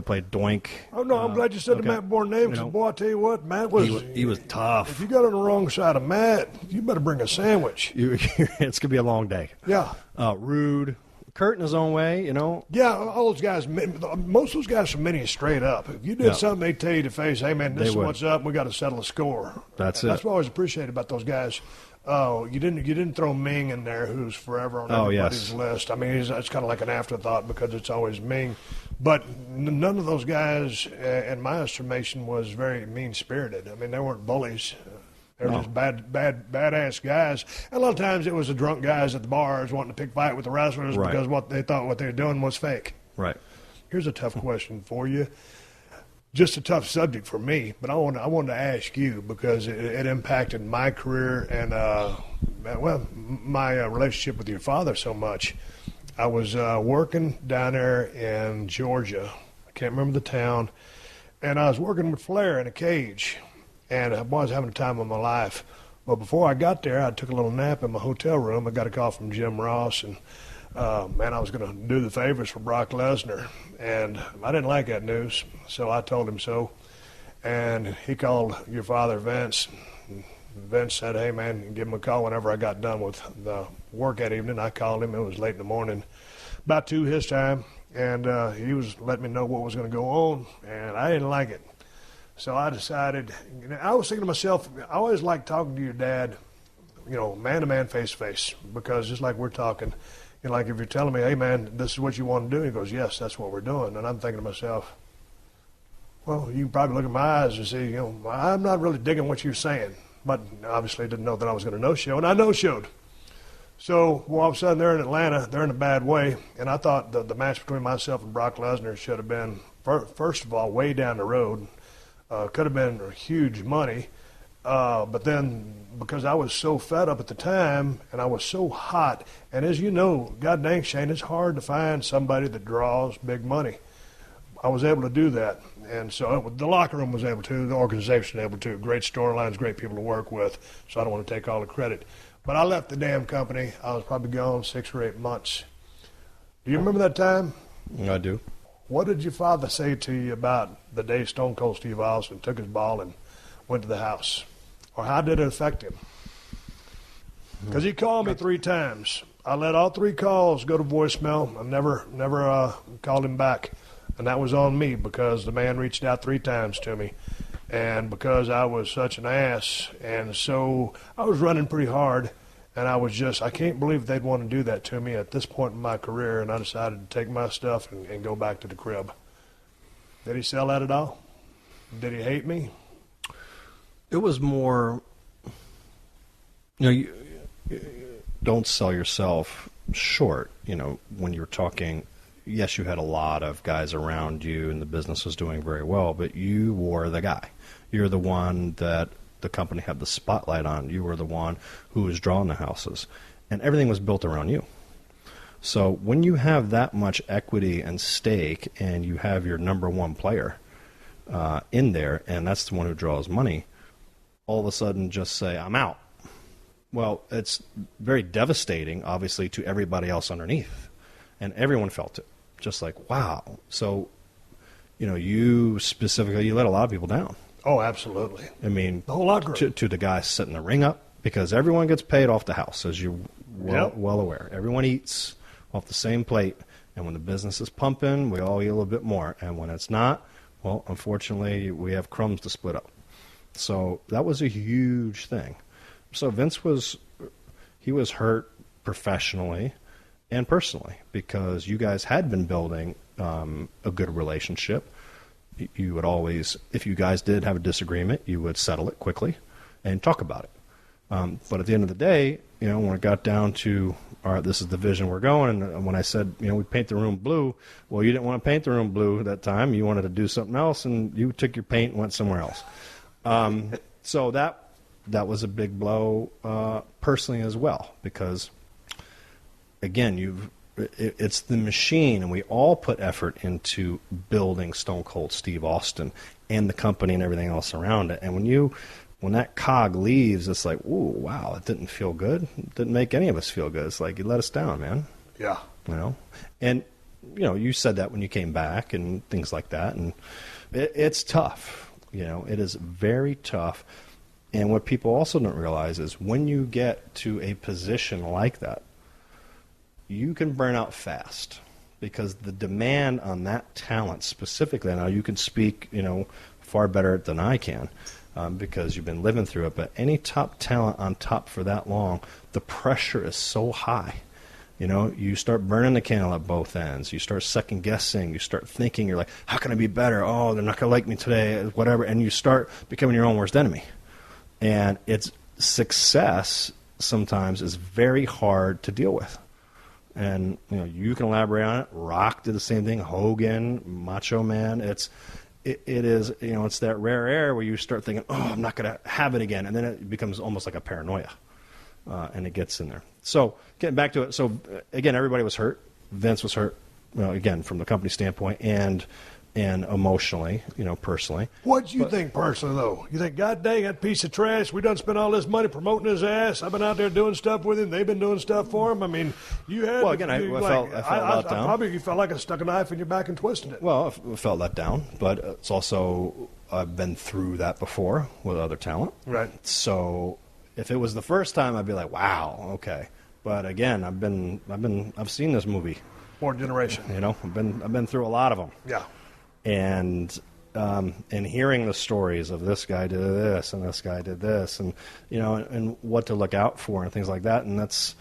played Doink. Oh, no, I'm glad you said the Matt Bourne name, because, boy, I tell you what, Matt was... He was tough. If you got on the wrong side of Matt, you better bring a sandwich. It's going to be a long day. Yeah. Rude. Kurt in his own way, Yeah, all those guys, most of those guys from Minnie straight up. If you did something, they'd tell you to face, hey, man, this is what's up, we got to settle a score. That's it. That's what I always appreciate about those guys. Oh, you didn't throw Ming in there, who's forever on everybody's list. I mean, it's kind of like an afterthought because it's always Ming. But none of those guys, in my estimation, was very mean-spirited. I mean, they weren't bullies. They were just badass guys. And a lot of times it was the drunk guys at the bars wanting to pick fight with the wrestlers because what they thought what they were doing was fake. Right. Here's a tough question for you. Just a tough subject for me, but I wanted to ask you because it impacted my career and my relationship with your father so much. I was working down there in Georgia. I can't remember the town, and I was working with Flair in a cage, and I was having the time of my life. But before I got there, I took a little nap in my hotel room. I got a call from Jim Ross, and I was going to do the favors for Brock Lesnar, and I didn't like that news, so I told him so. And he called your father, Vince. Vince said, hey, man, give him a call whenever I got done with the work that evening. I called him. It was late in the morning, about 2 his time, and he was letting me know what was going to go on, and I didn't like it. So I decided, I was thinking to myself, I always like talking to your dad, man-to-man, face-to-face, because just like we're talking, like if you're telling me, hey, man, this is what you want to do, he goes, yes, that's what we're doing. And I'm thinking to myself, well, you can probably look at my eyes and see, I'm not really digging what you're saying. But obviously didn't know that I was going to no-show, and I no-showed. So all of a sudden they're in Atlanta, they're in a bad way, and I thought the match between myself and Brock Lesnar should have been, first of all, way down the road. Could have been huge money. But then because I was so fed up at the time and I was so hot, and as you know, God dang, Shane, it's hard to find somebody that draws big money. I was able to do that. And so the locker room was able to, the organization was able to. Great storylines, great people to work with, so I don't want to take all the credit. But I left the damn company. I was probably gone 6 or 8 months. Do you remember that time? I do. What did your father say to you about the day Stone Cold Steve Austin took his ball and went to the house? Or how did it affect him? Because he called me 3 times. I let all 3 calls go to voicemail. I never called him back. And that was on me because the man reached out 3 times to me. And because I was such an ass, and so I was running pretty hard, and I can't believe they'd want to do that to me at this point in my career, and I decided to take my stuff and go back to the crib. Did he sell that at all? Did he hate me? It was more, you don't sell yourself short, when you're talking. Yes, you had a lot of guys around you and the business was doing very well, but you were the guy. You're the one that the company had the spotlight on. You were the one who was drawing the houses, and everything was built around you. So when you have that much equity and stake and you have your number one player in there, and that's the one who draws money, all of a sudden just say, I'm out. Well, it's very devastating, obviously, to everybody else underneath, and everyone felt it. Just like, wow. So, you specifically, you let a lot of people down. Oh, absolutely. I mean, the whole locker room. To the guy setting the ring up, because everyone gets paid off the house, as you're well aware. Everyone eats off the same plate, and when the business is pumping, we all eat a little bit more. And when it's not, well, unfortunately, we have crumbs to split up. So that was a huge thing. So Vince was hurt professionally and personally, because you guys had been building a good relationship. You would always, if you guys did have a disagreement, you would settle it quickly and talk about it. But at the end of the day, when it got down to, all right, this is the vision we're going, and when I said, we paint the room blue, well, you didn't want to paint the room blue that time. You wanted to do something else, and you took your paint and went somewhere else. So that was a big blow personally as well, because again, it's the machine, and we all put effort into building Stone Cold Steve Austin and the company and everything else around it. And when that cog leaves, it's like, ooh, wow, it didn't feel good. It didn't make any of us feel good. It's like, you let us down, man. Yeah. And you said that when you came back and things like that, and it's tough. It is very tough. And what people also don't realize is when you get to a position like that, you can burn out fast, because the demand on that talent specifically, now you can speak, far better than I can, because you've been living through it, but any top talent on top for that long, the pressure is so high You start burning the candle at both ends. You start second guessing. You start thinking, you're like, how can I be better? Oh, they're not going to like me today, whatever. And you start becoming your own worst enemy. And it's success sometimes is very hard to deal with. And, you can elaborate on it. Rock did the same thing. Hogan, Macho Man. It is, it's that rare air where you start thinking, oh, I'm not going to have it again. And then it becomes almost like a paranoia. And it gets in there. So getting back to it. So, again, everybody was hurt. Vince was hurt, again, from the company standpoint and emotionally, personally. What do you think personally, though? You think, God dang, that piece of trash, we done spent all this money promoting his ass. I've been out there doing stuff with him. They've been doing stuff for him. I mean, you had... Well, again, I felt let down. Probably you felt like I stuck a knife in your back and twisted it. Well, I felt let down, but it's also, I've been through that before with other talent. Right. So if it was the first time, I'd be like, wow, okay. But again, I've seen this movie. More generation. I've been through a lot of them. Yeah. And hearing the stories of this guy did this and this guy did this, and and what to look out for and things like that, and it's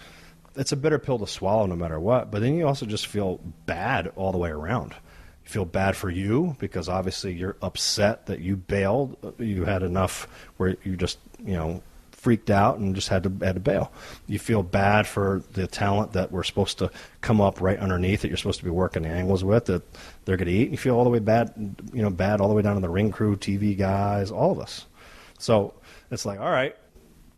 a bitter pill to swallow no matter what. But then you also just feel bad all the way around. You feel bad for you because obviously you're upset that you bailed. You had enough where you just freaked out and just had to bail. You feel bad for the talent that we're supposed to come up right underneath, that you're supposed to be working the angles with, that they're going to eat. You feel all the way bad, bad all the way down to the ring crew, TV guys, all of us. So it's like, all right,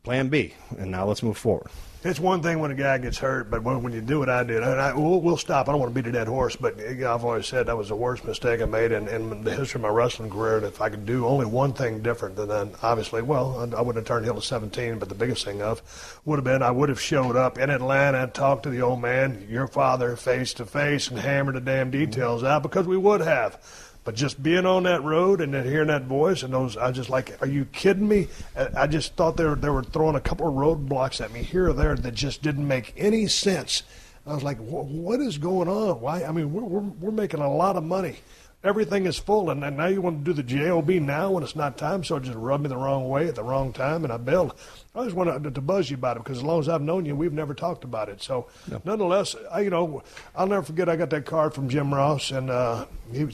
plan B, and now let's move forward. It's one thing when a guy gets hurt, but when you do what I did, and we'll stop. I don't want to beat a dead horse, but I've always said that was the worst mistake I made in the history of my wrestling career. And if I could do only one thing different than that, obviously, well, I wouldn't have turned heel at 17, but the biggest thing would have been I would have showed up in Atlanta and talked to the old man, your father, face to face, and hammered the damn details out, because we would have. But just being on that road and then hearing that voice and those, I just like, are you kidding me? I just thought they were throwing a couple of roadblocks at me here or there that just didn't make any sense. I was like, what is going on? Why? I mean, we're making a lot of money. Everything is full, and now you want to do the JOB now when it's not time, so it just rubbed me the wrong way at the wrong time, and I bailed. I just wanted to buzz you about it, because as long as I've known you, we've never talked about it. So, Nonetheless, I'll never forget I got that card from Jim Ross, and he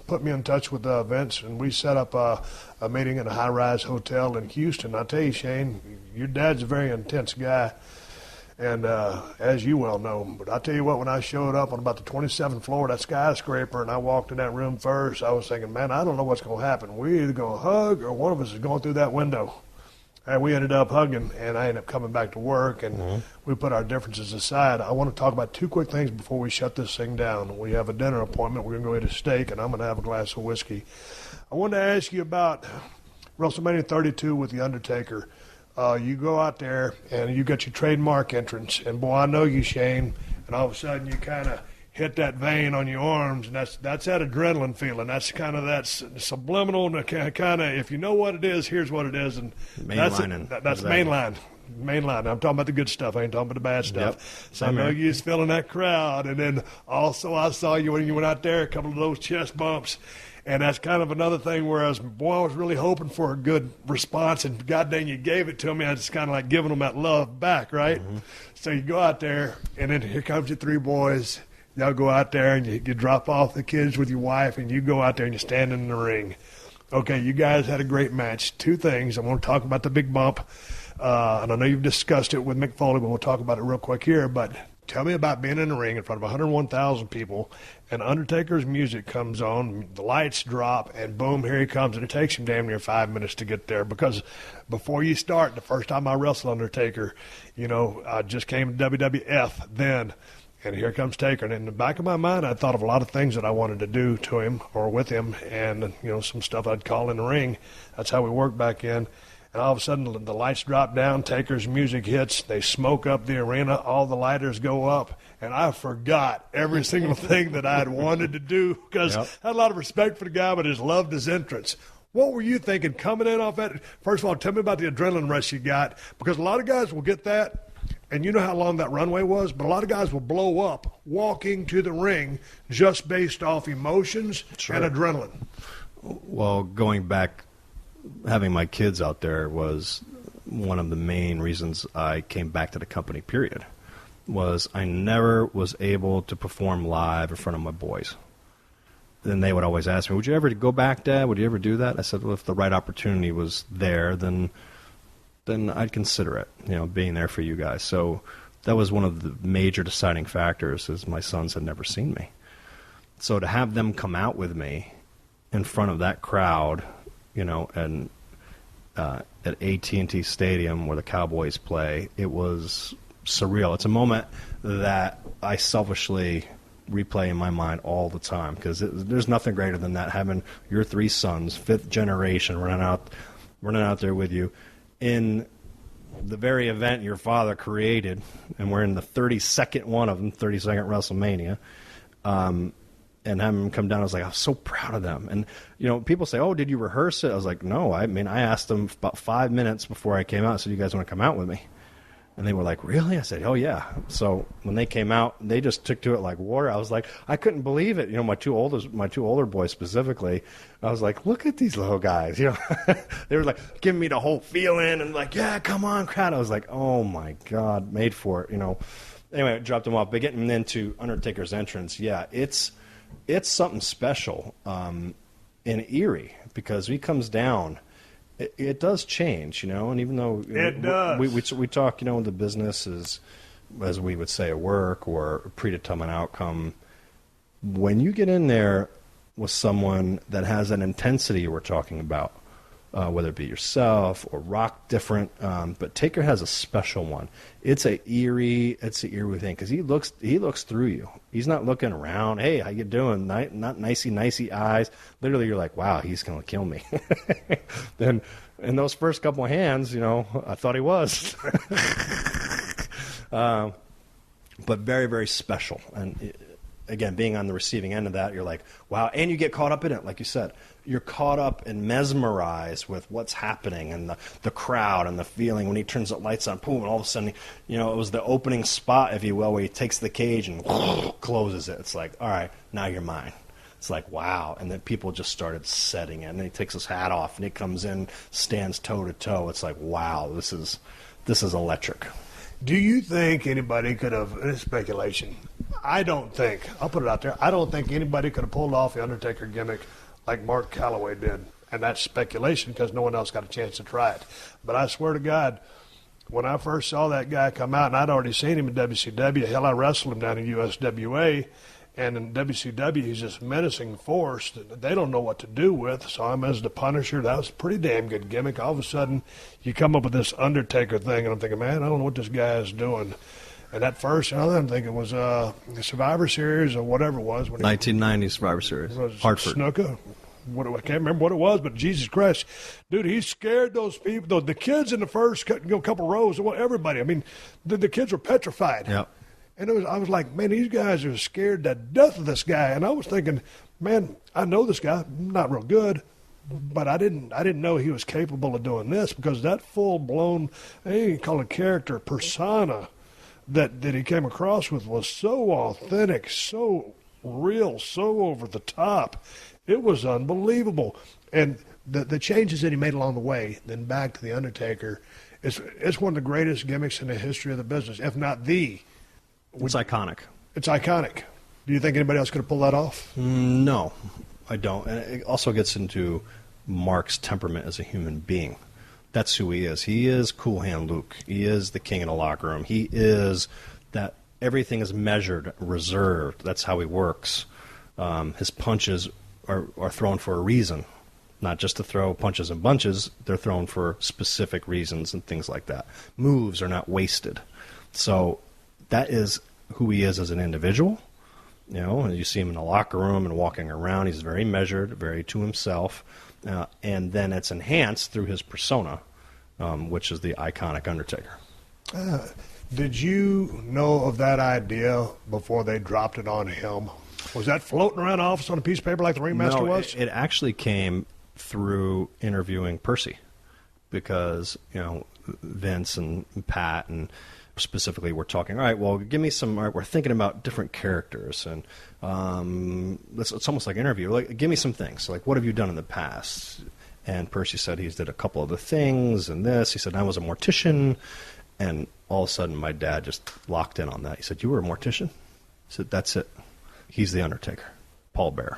put me in touch with Vince, and we set up a meeting in a high-rise hotel in Houston. I'll tell you, Shane, your dad's a very intense guy. And as you well know, but I tell you what, when I showed up on about the 27th floor of that skyscraper and I walked in that room first, I was thinking, man, I don't know what's going to happen. We're either going to hug or one of us is going through that window. And we ended up hugging, and I ended up coming back to work, and we put our differences aside. I want to talk about two quick things before we shut this thing down. We have a dinner appointment. We're going to go eat a steak, and I'm going to have a glass of whiskey. I wanted to ask you about WrestleMania 32 with The Undertaker. You go out there, and you got your trademark entrance, and boy, I know you, Shane, and all of a sudden you kind of hit that vein on your arms, and that's that adrenaline feeling. That's kind of that subliminal, kind of, if you know what it is, here's what it is, and that's mainline. Mainline. I'm talking about the good stuff. I ain't talking about the bad stuff. Yep. So I know you was feeling that crowd, and then also I saw you when you went out there, a couple of those chest bumps. And that's kind of another thing where I was really hoping for a good response, and God dang, you gave it to me. I was kind of like giving them that love back, right? Mm-hmm. So you go out there, and then here comes your three boys. Y'all go out there, and you drop off the kids with your wife, and you go out there, and you stand in the ring. Okay, you guys had a great match. Two things. I want to talk about the big bump, and I know you've discussed it with Mick Foley, but we'll talk about it real quick here. But tell me about being in the ring in front of 101,000 people, and Undertaker's music comes on, the lights drop, and boom, here he comes, and it takes him damn near 5 minutes to get there, because before you start, the first time I wrestled Undertaker, I just came to WWF then, and here comes Taker, and in the back of my mind, I thought of a lot of things that I wanted to do to him or with him, and, some stuff I'd call in the ring. That's how we worked back in. And all of a sudden, the lights drop down, Taker's music hits, they smoke up the arena, all the lighters go up, and I forgot every single thing that I had wanted to do, because I had a lot of respect for the guy, but I just loved his entrance. What were you thinking coming in off that? First of all, tell me about the adrenaline rush you got, because a lot of guys will get that, and you know how long that runway was, but a lot of guys will blow up walking to the ring just based off emotions and adrenaline. Well, going back, having my kids out there was one of the main reasons I came back to the company, period. was I never was able to perform live in front of my boys. Then they would always ask me, would you ever go back, Dad? Would you ever do that? I said, well, if the right opportunity was there, then I'd consider it, being there for you guys. So that was one of the major deciding factors, is my sons had never seen me. So to have them come out with me in front of that crowd, and at AT&T Stadium where the Cowboys play, it was surreal. It's a moment that I selfishly replay in my mind all the time, because there's nothing greater than that, having your 3 sons, 5th generation, running out there with you in the very event your father created, and we're in the 32nd one of them, 32nd WrestleMania, and having them come down. I was like, I was so proud of them. And, people say, oh, did you rehearse it? I was like, no. I asked them about 5 minutes before I came out. I said, you guys want to come out with me? And they were like, really? I said, oh, yeah. So when they came out, they just took to it like water. I was like, I couldn't believe it. My two older boys specifically, I was like, look at these little guys. They were like giving me the whole feeling and like, yeah, come on, crowd. I was like, oh, my God, made for it, Anyway, I dropped them off. But getting into Undertaker's entrance, yeah, it's something special and eerie, because he comes down. It does change, and even though it does, we talk, the business is, as we would say, a work or a predetermined outcome. When you get in there with someone that has an intensity we're talking about, whether it be yourself or Rock, different, but Taker has a special one. It's an eerie thing, because he looks through you. He's not looking around. Hey, how you doing? Not nicey eyes. Literally, you're like, wow, he's gonna kill me. Then in those first couple of hands, I thought he was. But very, very special. And again, being on the receiving end of that, you're like, wow. And you get caught up in it, like you said. You're caught up and mesmerized with what's happening and the crowd and the feeling when he turns the lights on, boom, and all of a sudden, it was the opening spot, if you will, where he takes the cage and closes it. It's like, all right, now you're mine. It's like, wow. And then people just started setting it. And then he takes his hat off and he comes in, stands toe-to-toe. It's like, wow, this is electric. Do you think anybody could have, and it's speculation, I'll put it out there, I don't think anybody could have pulled off the Undertaker gimmick like Mark Calloway did. And that's speculation, because no one else got a chance to try it. But I swear to God, when I first saw that guy come out, and I'd already seen him in WCW, hell, I wrestled him down in USWA, and in WCW, he's this menacing force that they don't know what to do with. So I'm as the Punisher. That was a pretty damn good gimmick. All of a sudden, you come up with this Undertaker thing, and I'm thinking, man, I don't know what this guy is doing. And at first, I'm thinking it was the Survivor Series or whatever it was. 1990 Survivor Series. Hartford. Snuka. I can't remember what it was, but Jesus Christ. Dude, he scared those people. The kids in the first couple rows, everybody. I mean, the kids were petrified. Yep. And I was like, man, these guys are scared to death of this guy. And I was thinking, man, I know this guy, not real good, but I didn't know he was capable of doing this, because that full-blown, you call it character, persona that he came across with was so authentic, so real, so over the top. It was unbelievable. And the changes that he made along the way, then back to The Undertaker, it's one of the greatest gimmicks in the history of the business, if not the. It's iconic. It's iconic. Do you think anybody else could have pulled that off? No, I don't. And it also gets into Mark's temperament as a human being. That's who he is. He is Cool Hand Luke. He is the king in the locker room. He is that everything is measured, reserved. That's how he works. His punches are thrown for a reason, not just to throw punches and bunches. They're thrown for specific reasons and things like that. Moves are not wasted. So that is who he is as an individual. And you see him in the locker room and walking around. He's very measured, very to himself. And then it's enhanced through his persona, which is the iconic Undertaker. Did you know of that idea before they dropped it on him? Was that floating around the office on a piece of paper like the Ringmaster was? It actually came through interviewing Percy, because, Vince and Pat and specifically we're talking, all right, well, give me some, all right, we're thinking about different characters, and it's almost like an interview. Like, give me some things. Like, what have you done in the past? And Percy said he's did a couple of the things and this. He said, I was a mortician. And all of a sudden, my dad just locked in on that. He said, "You were a mortician?" I said, "That's it. He's the Undertaker, Paul Bearer."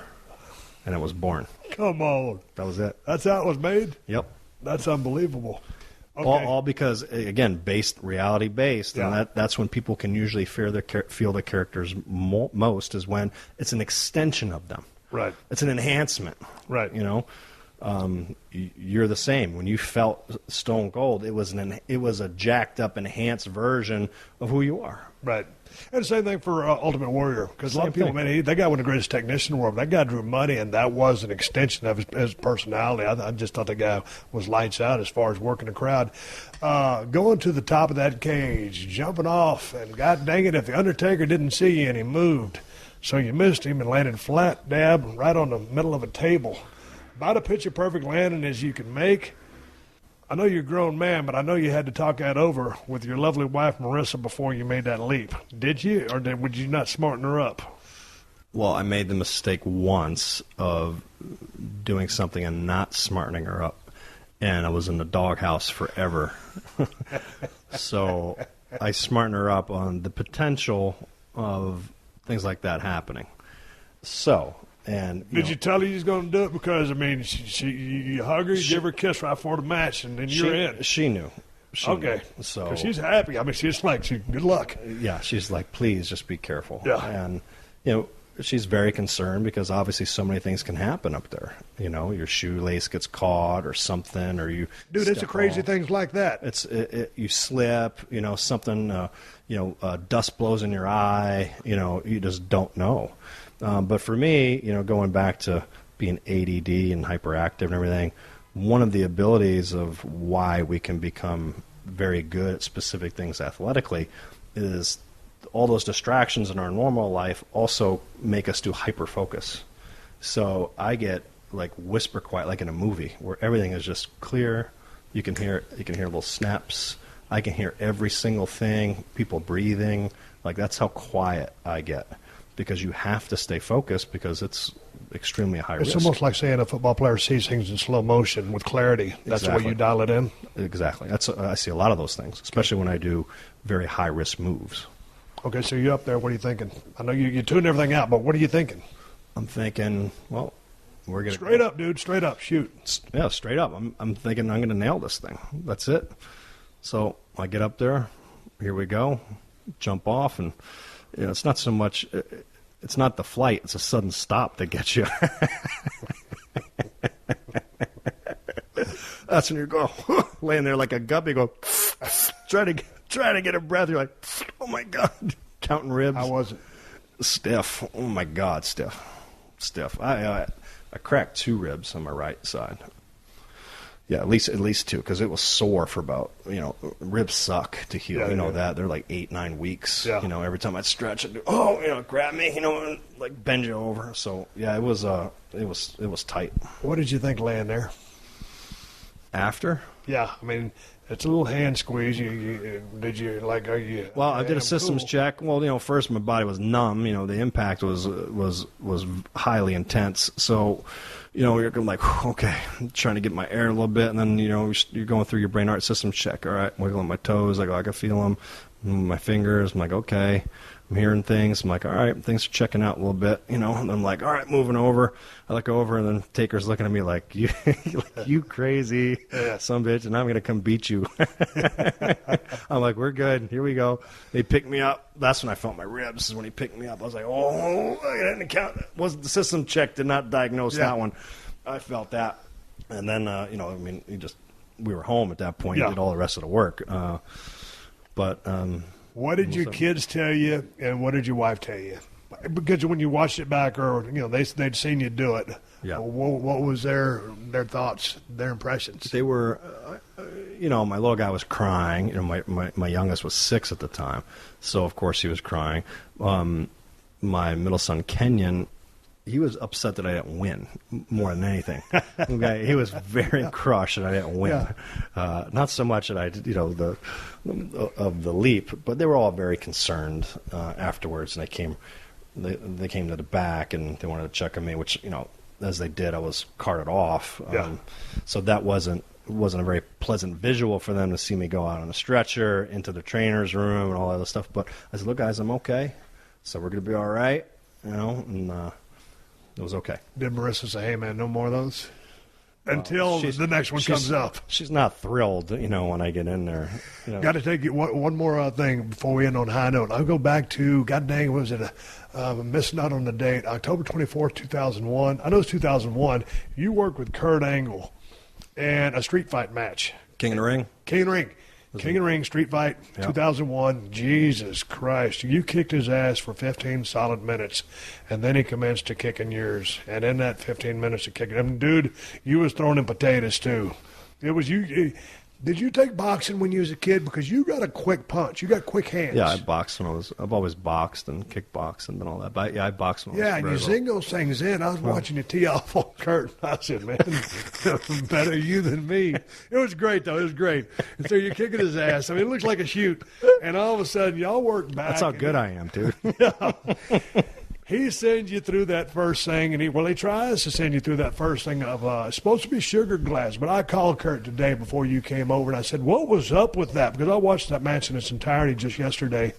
And it was born. Come on. That was it. That's how it was made? Yep. That's unbelievable. Okay. All because, again, reality based, Yeah. and that's when people can usually feel the characters most, is when it's an extension of them. Right. It's an enhancement. Right. You know, you're the same. When you felt Stone Cold, it was a jacked up, enhanced version of who you are. Right. And the same thing for Ultimate Warrior, because a lot of people, Same thing. man, that guy was the greatest technician in the world. That guy drew money, and that was an extension of his personality. I just thought the guy was lights out as far as working the crowd. Going to the top of that cage, jumping off, and God dang it, if the Undertaker didn't see you and he moved, so you missed him and landed flat dab right on the middle of a table. About a picture-perfect landing as you can make. I know you're a grown man, but I know you had to talk that over with your lovely wife, Marissa, before you made that leap. Did you, or would you not smarten her up? Well, I made the mistake once of doing something and not smartening her up, and I was in the doghouse forever. So I smartened her up on the potential of things like that happening. So, and Did you tell her you was going to do it? Because, I mean, you hug her, you give her a kiss right before the match, and then you're in. She knew. Okay. So 'cause she's happy. I mean, she's like, good luck. yeah, she's like, please just be careful. Yeah. And, you know, she's very concerned because obviously so many things can happen up there. You know, your shoelace gets caught or something, or you Dude, it's a step crazy off. things like that. You slip, you know, something, dust blows in your eye, you know, you just don't know. But for me, you know, going back to being ADD and hyperactive and everything, one of the abilities of why we can become very good at specific things athletically is all those distractions in our normal life also make us do hyper-focus. So I get like whisper quiet, like in a movie, where everything is just clear. You can hear little snaps. I can hear every single thing, people breathing. Like, that's how quiet I get, because you have to stay focused because it's extremely high It's risk. almost like saying a football player sees things in slow motion with clarity. That's the way Exactly. you dial it in. Exactly. I see a lot of those things, especially when I do very high-risk moves. Okay, so you're up there. What are you thinking? I know you tune everything out, but what are you thinking? I'm thinking, well, we're going to... Straight up, dude. Straight up. Shoot. Yeah, straight up. I'm thinking I'm going to nail this thing. That's it. So I get up there. Here we go. Jump off, and you know, it's not so much... It's not the flight. It's a sudden stop that gets you. That's when you go laying there like a guppy, go try to get a breath. You're like, oh my God, counting ribs. How was it? Stiff. Oh my God, stiff. I cracked 2 ribs on my right side. Yeah, at least 2, because it was sore for about, you know, ribs suck to heal. Yeah, you know yeah. that. They're like 8-9 weeks. Yeah. You know, every time I'd stretch, I'd do, grab me, you know, and like bend you over. So yeah, it was tight. What did you think laying there? After? Yeah, I mean, it's a little hand squeeze. Are you? Well, I did a I'm systems cool. check. Well, you know, first my body was numb. You know, the impact was highly intense. So, you know, you're like, okay, I'm trying to get my air a little bit, and then, you know, you're going through your brain art systems check. All right, wiggling my toes. I can feel them. My fingers. I'm like, okay. I'm hearing things. I'm like, all right, things are checking out a little bit, you know. And I'm like, all right, moving over. I look over, and then Taker's looking at me like, you crazy son of a bitch, and I'm gonna come beat you. I'm like, we're good. Here we go. They picked me up. That's when I felt my ribs. Is when he picked me up. I was like, oh, I didn't account. Wasn't the system check did not diagnose that one. I felt that, and then you know, I mean, we were home at that point. Yeah. Did all the rest of the work, but. What did your kids tell you, and what did your wife tell you? Because when you watched it back, or you know, they'd seen you do it. Yeah. What was their thoughts, their impressions? They were, you know, my little guy was crying. You know, my youngest was 6 at the time, so of course he was crying. My middle son Kenyon, he was upset that I didn't win more than anything. Okay, he was very crushed that I didn't win. Yeah. Not so much that I, you know, of the leap, but they were all very concerned afterwards, and they came to the back and they wanted to check on me, which, you know, as they did, I was carted off. Yeah. So that wasn't wasn't a very pleasant visual for them to see me go out on a stretcher into the trainer's room and all that other stuff. But I said, look, guys, I'm okay. So we're going to be all right, and it was okay. Did Marissa say, hey, man, no more of those? Until the next one comes up. She's not thrilled, when I get in there. Got to take you one more thing before we end on a high note. I'll go back to, God dang, was it missing out on the date, October 24th, 2001. I know it's 2001. You worked with Kurt Angle in a street fight match. King of the Ring? King of the Ring. King of the Ring, street fight, 2001. Jesus Christ. You kicked his ass for 15 solid minutes, and then he commenced to kicking yours. And in that 15 minutes of kicking him, dude, you was throwing in potatoes, too. It was you. Did you take boxing when you was a kid? Because you got a quick punch. You got quick hands. Yeah, I've always boxed and kickboxed and all that. But yeah, I boxed when I was and you zing those things in. I was watching you tee off on Kurt. I said, man, better you than me. It was great, though. It was great. And so you're kicking his ass. I mean, it looks like a shoot. And all of a sudden, y'all work back. That's how good I am, dude. He sends you through that first thing, and he tries to send you through that first thing of it's supposed to be sugar glass. But I called Kurt today before you came over, and I said, what was up with that? Because I watched that match in its entirety just yesterday.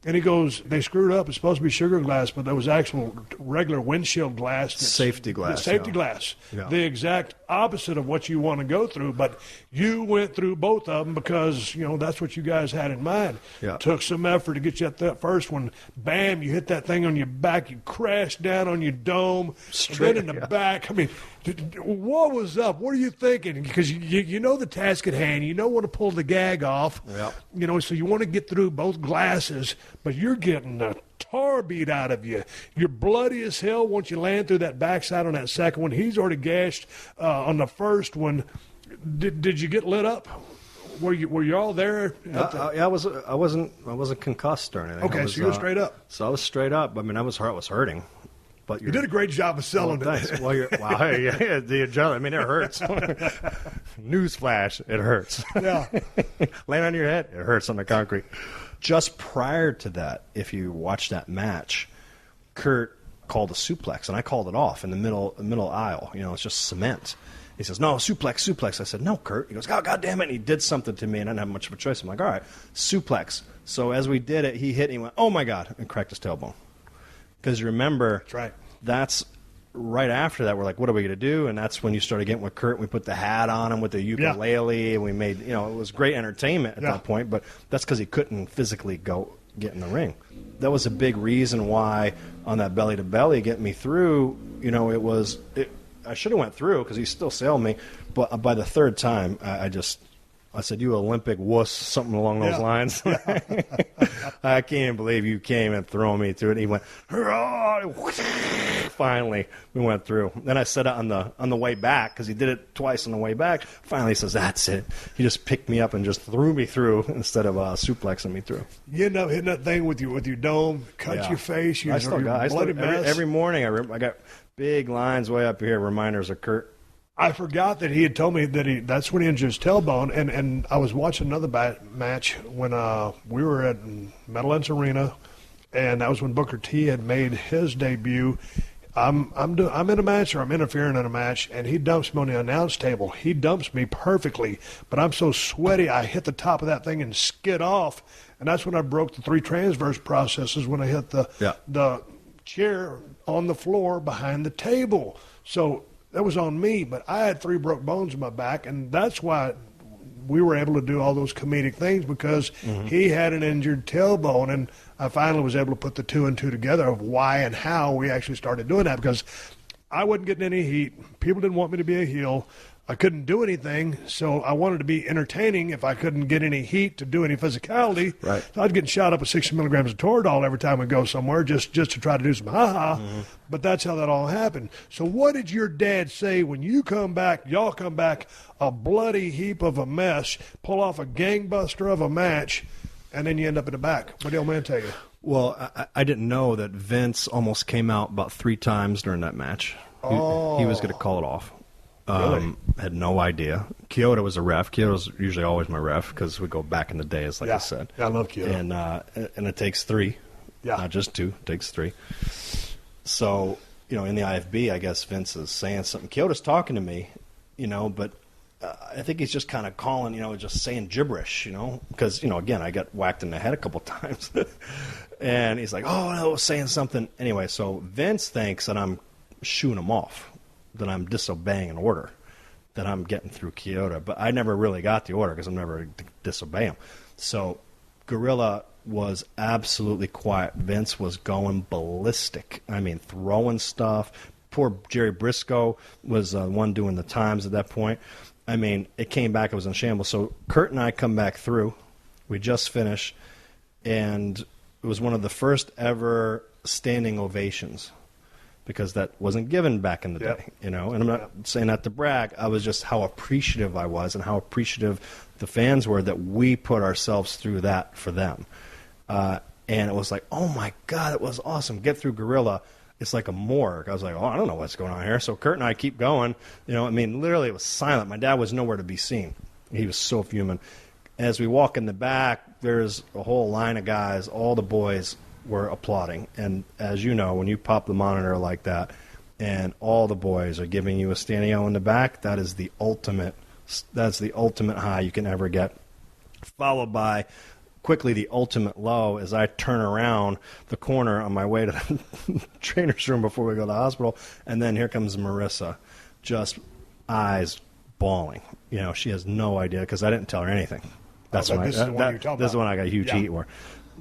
And he goes, they screwed up. It's supposed to be sugar glass, but there was actual regular windshield glass. Safety glass. Safety glass. Yeah. The exact opposite of what you want to go through. But you went through both of them because, that's what you guys had in mind. Yeah. Took some effort to get you at that first one. Bam, you hit that thing on your back. You crashed down on your dome. Straight in the back. I mean, what was up? What are you thinking? Because you know the task at hand. You know when to pull the gag off. Yep. So you want to get through both glasses, but you're getting the tar beat out of you. You're bloody as hell once you land through that backside on that second one. He's already gashed on the first one. Did you get lit up? Were you all there? Yeah, I wasn't concussed or anything. Okay, so you were straight up. So I was straight up. I mean, I was hurting. But you did a great job of selling it. Well, wow, hey, the adrenaline. I mean, it hurts. Newsflash, it hurts. Yeah. Laying on your head, it hurts on the concrete. Just prior to that, if you watch that match, Kurt called a suplex, and I called it off in the middle aisle. It's just cement. He says, no, suplex. I said, no, Kurt. He goes, oh, God damn it. And he did something to me, and I didn't have much of a choice. I'm like, all right, suplex. So as we did it, he hit, and he went, oh, my God, and cracked his tailbone. Because remember, that's right. That's right after that. We're like, what are we going to do? And that's when you started getting with Kurt. We put the hat on him with the ukulele, and we made, it was great entertainment at that point. But that's because he couldn't physically get in the ring. That was a big reason why on that belly to belly getting me through. I should have went through because he still sailed me. But by the third time, I said, you Olympic wuss, something along those lines. I can't believe you came and threw me through it. He went, finally, we went through. Then I said it on the way back, because he did it twice on the way back. Finally, he says, that's it. He just picked me up and just threw me through instead of suplexing me through. You end up hitting that thing with your dome, cut your face. Every morning, I got big lines way up here, reminders of Kurt. I forgot that he had told me that that's when he injured his tailbone, and I was watching another match when we were at Meadowlands Arena, and that was when Booker T had made his debut. I'm in a match, or I'm interfering in a match, and he dumps me on the announce table. He dumps me perfectly, but I'm so sweaty I hit the top of that thing and skid off, and that's when I broke the 3 transverse processes when I hit the chair on the floor behind the table. So that was on me, but I had 3 broke bones in my back, and that's why we were able to do all those comedic things, because he had an injured tailbone, and I finally was able to put the 2 and 2 together of why and how we actually started doing that, because I wasn't getting any heat. People didn't want me to be a heel. I couldn't do anything, so I wanted to be entertaining if I couldn't get any heat to do any physicality. Right. So I'd get shot up with 60 milligrams of Toradol every time we go somewhere just to try to do some ha-ha. But that's how that all happened. So what did your dad say when you come back, y'all come back, a bloody heap of a mess, pull off a gangbuster of a match, and then you end up in the back? What did the old man tell you? Well, I didn't know that Vince almost came out about 3 times during that match. He was going to call it off. Really? Had no idea. Kyoto was a ref. Kyoto's usually always my ref because we go back in the days, like I said. Yeah, I love Kyoto. And it takes 3, not just 2. It takes 3. So, in the IFB, I guess Vince is saying something. Kyoto's talking to me, but I think he's just kind of calling, just saying gibberish, because, again, I got whacked in the head a couple times. And he's like, oh, I was saying something. Anyway, so Vince thinks that I'm shooing him off, that I'm disobeying an order, that I'm getting through Kyoto. But I never really got the order because I'm never to disobey him. So Gorilla was absolutely quiet. Vince was going ballistic. I mean, throwing stuff. Poor Jerry Briscoe was the one doing the times at that point. I mean, it came back. It was in shambles. So Kurt and I come back through. We just finished. And it was one of the first ever standing ovations because that wasn't given back in the day, And I'm not saying that to brag. I was just how appreciative I was and how appreciative the fans were that we put ourselves through that for them. And it was like, oh, my God, it was awesome. Get through Gorilla. It's like a morgue. I was like, oh, I don't know what's going on here. So Kurt and I keep going. Literally it was silent. My dad was nowhere to be seen. He was so fuming. As we walk in the back, there's a whole line of guys. All the boys were applauding. And as you know, when you pop the monitor like that and all the boys are giving you a standing O in the back, that's the ultimate high you can ever get. Followed by quickly the ultimate low as I turn around the corner on my way to the trainer's room before we go to the hospital, and then here comes Marissa, just eyes bawling. She has no idea because I didn't tell her anything. That's this is the one you're talking about. This is the one I got a huge heat for.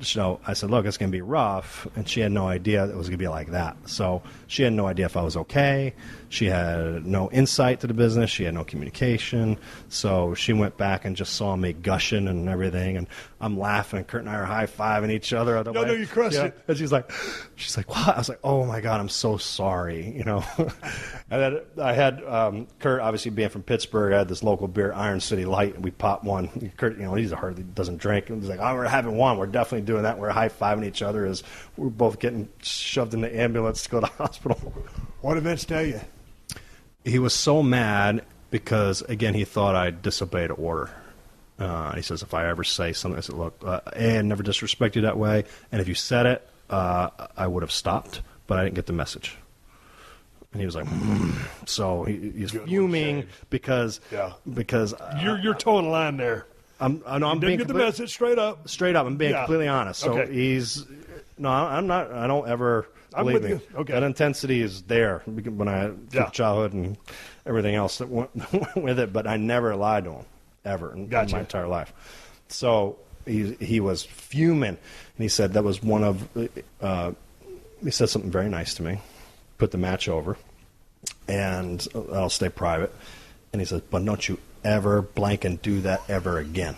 So I said, look, it's going to be rough. And she had no idea it was going to be like that. So she had no idea if I was okay. She had no insight to the business. She had no communication. So she went back and just saw me gushing and everything. And I'm laughing. And Kurt and I are high-fiving each other. No, you crushed it. And she's like, what? I was like, oh, my God, I'm so sorry. And then I had Kurt, obviously being from Pittsburgh, I had this local beer, Iron City Light, and we popped one. Kurt, he's hardly doesn't drink. And he's like, oh, we're having one. We're definitely doing that. We're high-fiving each other as we're both getting shoved in the ambulance to go to the hospital. What did Vince tell you? He was so mad because, again, he thought I disobeyed an order. He says, if I ever say something, I said, look, I never disrespect you that way, and if you said it, I would have stopped, but I didn't get the message. And he was like, So he's fuming because you're towing the line there. I'm didn't being get the message straight up. Straight up, I'm being completely honest. So I'm not. I don't ever. Believe me. Okay. That intensity is there when I through childhood and everything else that went with it, but I never lied to him ever in my entire life. So he was fuming, and he said that was one of. He said something very nice to me, put the match over, and I'll stay private. And he says, but don't you ever blank and do that ever again.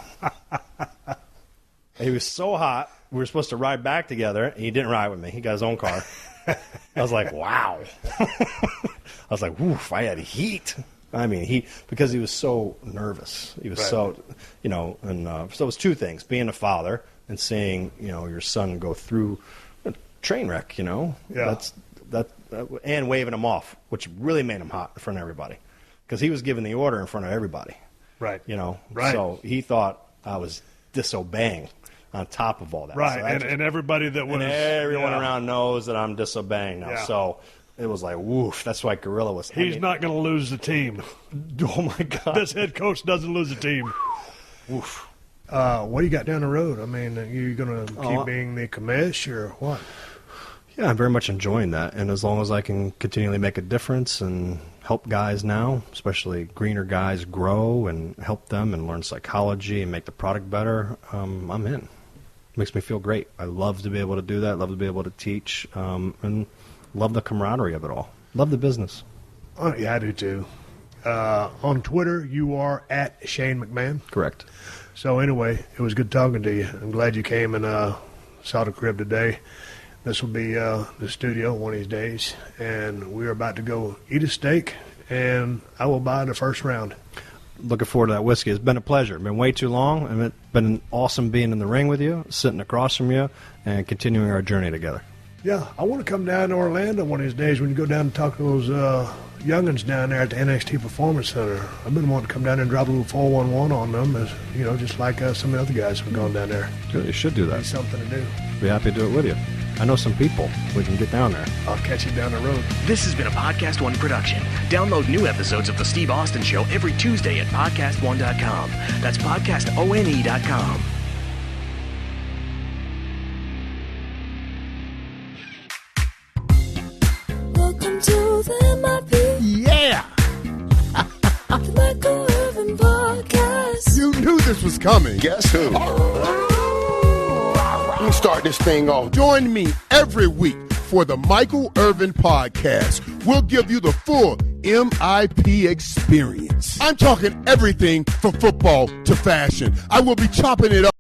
He was so hot. We were supposed to ride back together, and he didn't ride with me. He got his own car. I was like, wow. I was like, woof, I had heat. I mean, because he was so nervous. He was so, and so it was two things, being a father and seeing, your son go through a train wreck, Yeah. And waving him off, which really made him hot in front of everybody. Because he was giving the order in front of everybody. Right. Right. So he thought I was disobeying on top of all that. Right, So and everybody that was... And everyone around knows that I'm disobeying now. Yeah. So it was like, woof, that's why Gorilla was... He's not going to lose the team. Oh, my God. This head coach doesn't lose the team. Woof. What do you got down the road? I mean, are you going to keep being the commish or what? Yeah, I'm very much enjoying that. And as long as I can continually make a difference and help guys now, especially greener guys, grow and help them and learn psychology and make the product better, I'm in. Makes me feel great. I love to be able to do that. Love to be able to teach, and love the camaraderie of it all. Love the business. Oh, yeah, I do too. On Twitter, you are at Shane McMahon. Correct. So anyway, it was good talking to you. I'm glad you came and saw the crib today. This will be the studio one of these days, and we're about to go eat a steak, and I will buy the first round. Looking forward to that whiskey. It's been a pleasure. It's been way too long, and it's been awesome being in the ring with you, sitting across from you, and continuing our journey together. Yeah, I want to come down to Orlando one of these days when you go down and talk to those youngins down there at the NXT Performance Center. I've been wanting to come down there and drop a little 411 on them, as just like some of the other guys who have gone down there. Good. You should do that. Be something to do. Be happy to do it with you. I know some people. We can get down there. I'll catch you down the road. This has been a Podcast One production. Download new episodes of The Steve Austin Show every Tuesday at podcastone.com. That's podcastone.com. Welcome to the MIP. Yeah! The Michael Irvin Podcast. You knew this was coming. Guess who? Let me start this thing off. Join me every week for the Michael Irvin Podcast. We'll give you the full MIP experience. I'm talking everything from football to fashion. I will be chopping it up.